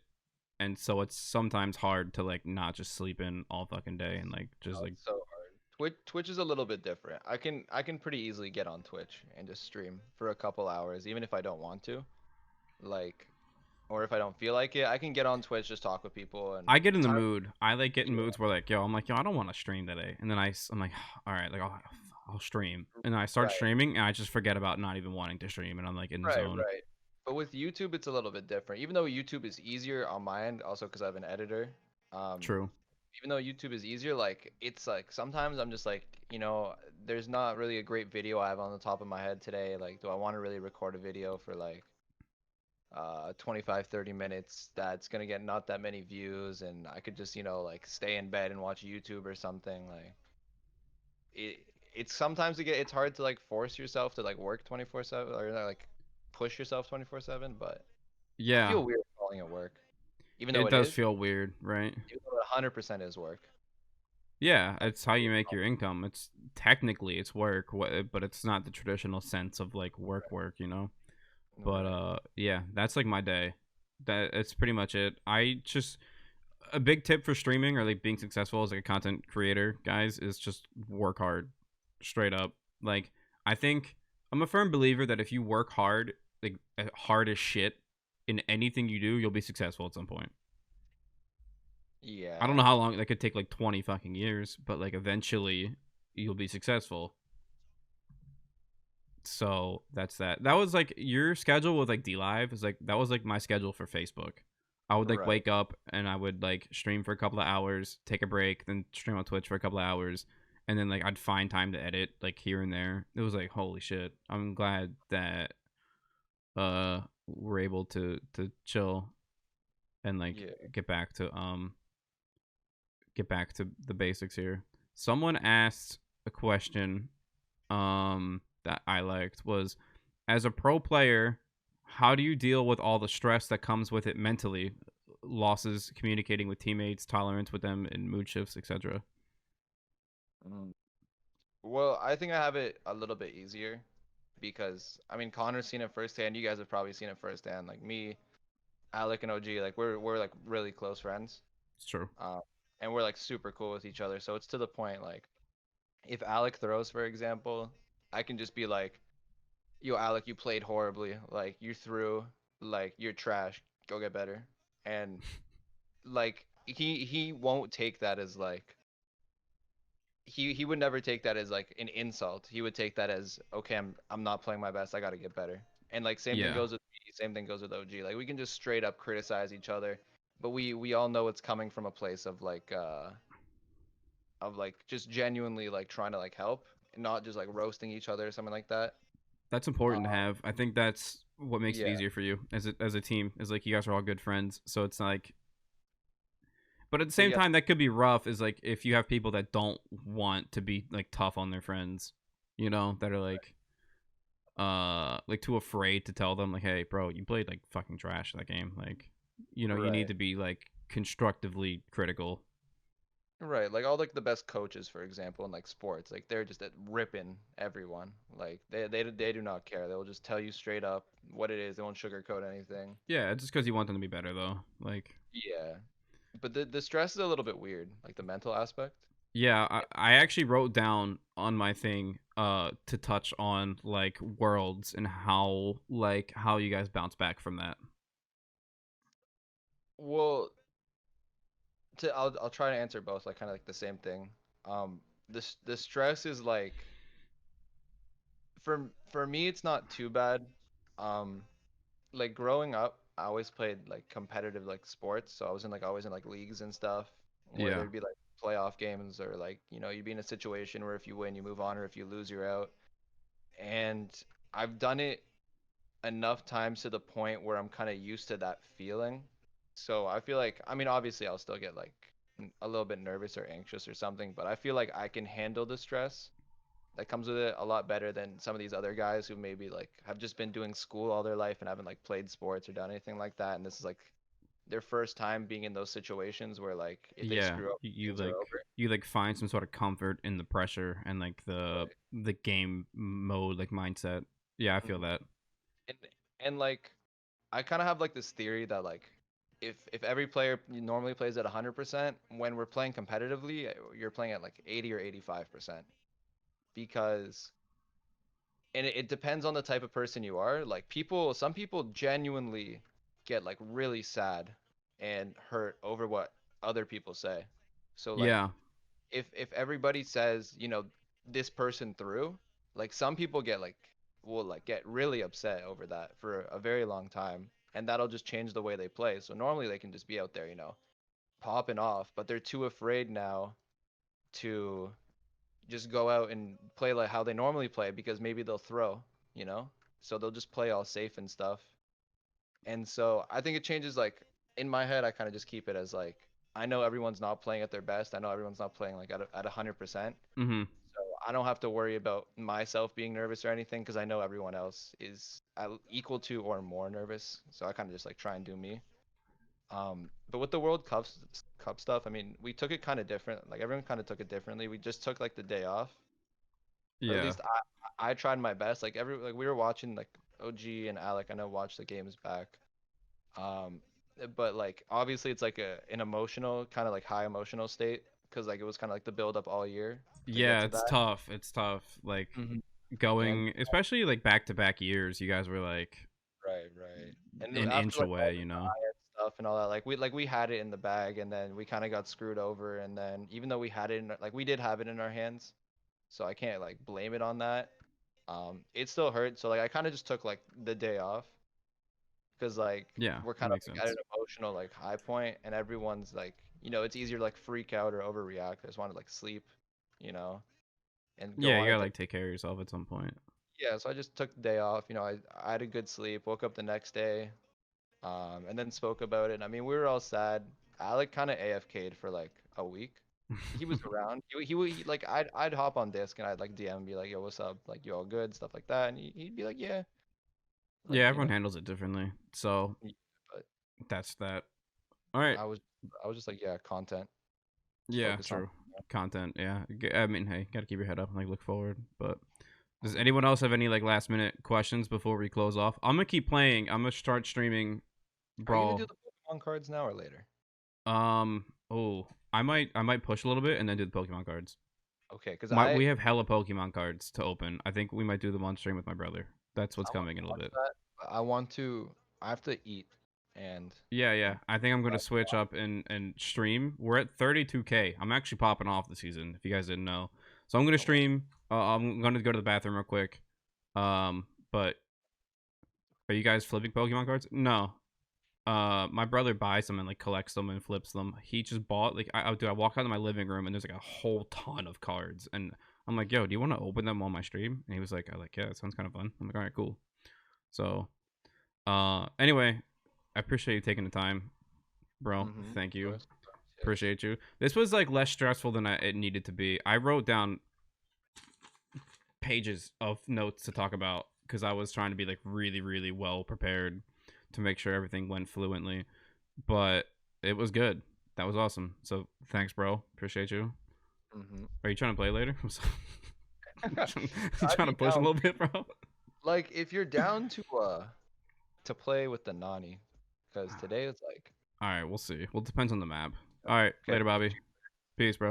And so it's sometimes hard to like not just sleep in all fucking day and like just Oh, like it's so hard. Twitch is a little bit different. I can pretty easily get on Twitch and just stream for a couple hours, even if I don't want to. Like, or if I don't feel like it, I can get on Twitch, just talk with people and I get in the time. mood. I like get in Yeah. moods where like, yo, I'm like, yo, I don't want to stream today. And then I'm like, all right, like I'll stream. And then I start Right. streaming and I just forget about not even wanting to stream and I'm like in the Right. zone. Right. But with YouTube, it's a little bit different. Even though YouTube is easier on my end, also because I have an editor. Um, True. Even though YouTube is easier, like it's like sometimes I'm just like, there's not really a great video I have on the top of my head today. Like, do I want to really record a video for like 25, 30 minutes that's gonna get not that many views, and I could just, like stay in bed and watch YouTube or something. Like it it's sometimes it's hard to like force yourself to like work 24/7 or like push yourself 24/7, but I Yeah. feel weird calling it work, even though It it does is, feel weird, right? even though it 100% is work. Yeah, I it's how you make your income. It's technically it's work, but it's not the traditional sense of like work, you know? But Right. yeah, that's like my day. That's pretty much it. I just a big tip for streaming or like being successful as like a content creator, guys, is just work hard, straight up. Like I think I'm a firm believer that if you work hard, like hard as shit in anything you do, you'll be successful at some point. I don't Yeah. know how long that could take, like 20 fucking years, but like eventually you'll be successful. So that's that. That was like your schedule with like D Live is like that was like my schedule for Facebook. I would like Right. wake up and I would like stream for a couple of hours, take a break, then stream on Twitch for a couple of hours, and then like I'd find time to edit like here and there. It was like holy shit. I'm glad that we're able to chill and like Yeah. get back to the basics here. Someone asked a question that I liked was as a pro player, how do you deal with all the stress that comes with it mentally? Losses, communicating with teammates, tolerance with them, and mood shifts, etc. Mm. Well, I think I have it a little bit easier because I mean Connor's seen it firsthand. You guys have probably seen it firsthand. Like me, Alec, and OG, like we're like really close friends. It's true. And we're like super cool with each other. So it's to the point like if Alec throws, for example, I can just be like, "Yo, Alec, you played horribly. Like you threw, like you're trash. Go get better." And like he won't take that as like he would never take that as like an insult. He would take that as okay, I'm not playing my best. I got to get better. And like same thing Yeah, goes with me, same thing goes with OG. Like we can just straight up criticize each other, but we all know it's coming from a place of like just genuinely like trying to like help and not just like roasting each other or something like that. that's Uh, important to have. I think that's what makes it yeah, easier for you as a team. Is like you guys are all good friends, so it's like. But at the but same yeah, time, that could be rough. Is like if you have people that don't want to be like tough on their friends, that are like too afraid to tell them like, hey, bro, you played like fucking trash that game. Like, you need right. to be like constructively critical. Right, like all like the best coaches, for example, in like sports, like they're just at ripping everyone. Like they do not care. They'll just tell you straight up what it is. They won't sugarcoat anything. Yeah, it's just because you want them to be better though. Like, Yeah, but the stress is a little bit weird, like the mental aspect. yeah, I actually wrote down on my thing to touch on like worlds and how you guys bounce back from that. Well, I'll try to answer both, like kind of like the same thing. The stress is like for me, it's not too bad. Um, like growing up, I always played like competitive like sports, so I was in like always in like leagues and stuff where Yeah. there'd be like playoff games or like you'd be in a situation where if you win you move on or if you lose you're out. And I've done it enough times to the point where I'm kind of used to that feeling. So I feel like I mean obviously I'll still get like a little bit nervous or anxious or something, but I feel like I can handle the stress that comes with it a lot better than some of these other guys who maybe like have just been doing school all their life and haven't like played sports or done anything like that, and this is like their first time being in those situations where like if they Yeah, screw up you things are like over. you like find some sort of comfort in the pressure and like Right. the game mode like mindset. Yeah, I feel Mhm. that. and and like I kind of have like this theory that like if every player normally plays at 100%, when we're playing competitively you're playing at like 80 or 85%, because and it depends on the type of person you are. Like some people genuinely get like really sad and hurt over what other people say. So like Yeah, if everybody says, this person threw, like some people get like will like get really upset over that for a very long time, and that'll just change the way they play. So normally they can just be out there, popping off, but they're too afraid now to just go out and play like how they normally play because maybe they'll throw, you know? So they'll just play all safe and stuff. And so I think it changes like in my head I kind of just keep it as like I know everyone's not playing at their best. I know everyone's not playing like at 100%. mm-hmm. So I don't have to worry about myself being nervous or anything because I know everyone else is equal to or more nervous. So I kind of just like try and do me. But with the Cup stuff, I mean, we took it kind of different. Like everyone kind of took it differently. We just took like the day off, or at Yeah, least I tried my best. Like we were watching like OG and Alec. I know watched the games back. Um, but like obviously it's like an emotional kind of like high emotional state because like it was kind of like the build up all year to get yeah, to it's that. tough. It's tough. Like Hmm. And going, especially like back to back years. You guys were like right. And an after inch like all away. the diet stuff and all that, like we had it in the bag, and then we kind of got screwed over. And then even though we had it in, like we did have it in our hands, so I can't like blame it on that. It still hurt. So like I kind of just took like the day off because like Yeah, we're that kind of makes like at an sense. emotional like high point, and everyone's like, it's easier to like freak out or overreact. I just want to like sleep, you know, and go Yeah, you on a gotta day. like take care of yourself at some point. Yeah, so I just took the day off. I had a good sleep, woke up the next day, and then spoke about it. I mean, we were all sad. Alec kind of AFK'd for like a week. He was around. Like I'd hop on disc and I'd like DM and be like, "Yo, what's up? Like, you all good?" Stuff like that, and he'd be like, "Yeah." Yeah, Like, everyone handles it differently. So yeah, but that's that. All right. I was I was just like, "Yeah, content. Just Yeah, focus on." true. Content. Yeah. I mean, hey, gotta keep your head up and like look forward. But Does anyone else have any like last minute questions before we close off? I'm gonna keep playing. I'm gonna start streaming Are you gonna do Brawl. the Pokemon cards now or later? Oh, I might push a little bit and then do the Pokemon cards. Okay, because We have hella Pokemon cards to open. I think we might do them on stream with my brother. That's what's I want coming in to a little watch bit. that. But I want to. I have to eat, and Yeah, I'm yeah. I think I'm gonna switch up and stream. We're at 32K. I'm actually popping off the season. If you guys didn't know, so I'm gonna stream. I'm gonna go to the bathroom real quick. But are you guys flipping Pokemon cards? No. My brother buys them and like collects them and flips them. He just bought like I walk out of my living room and there's like a whole ton of cards and I'm like, yo, do you want to open them on my stream? And he was like, yeah, it sounds kind of fun. I'm like, all right, cool. So, anyway, I appreciate you taking the time, bro. Thank of you. course. Yes. Appreciate you. This was like less stressful than it needed to be. I wrote down pages of notes to talk about because I was trying to be like really, really well prepared to make sure everything went fluently. But it was good. That was awesome. So thanks, bro. Appreciate you. Are you trying to play later? You I'd trying be to push a down. little bit, bro? Like if you're down to play with the Nani, because today it's like All right, we'll see. Well, it depends on the map. All right, okay. later, Bobby. Peace, bro.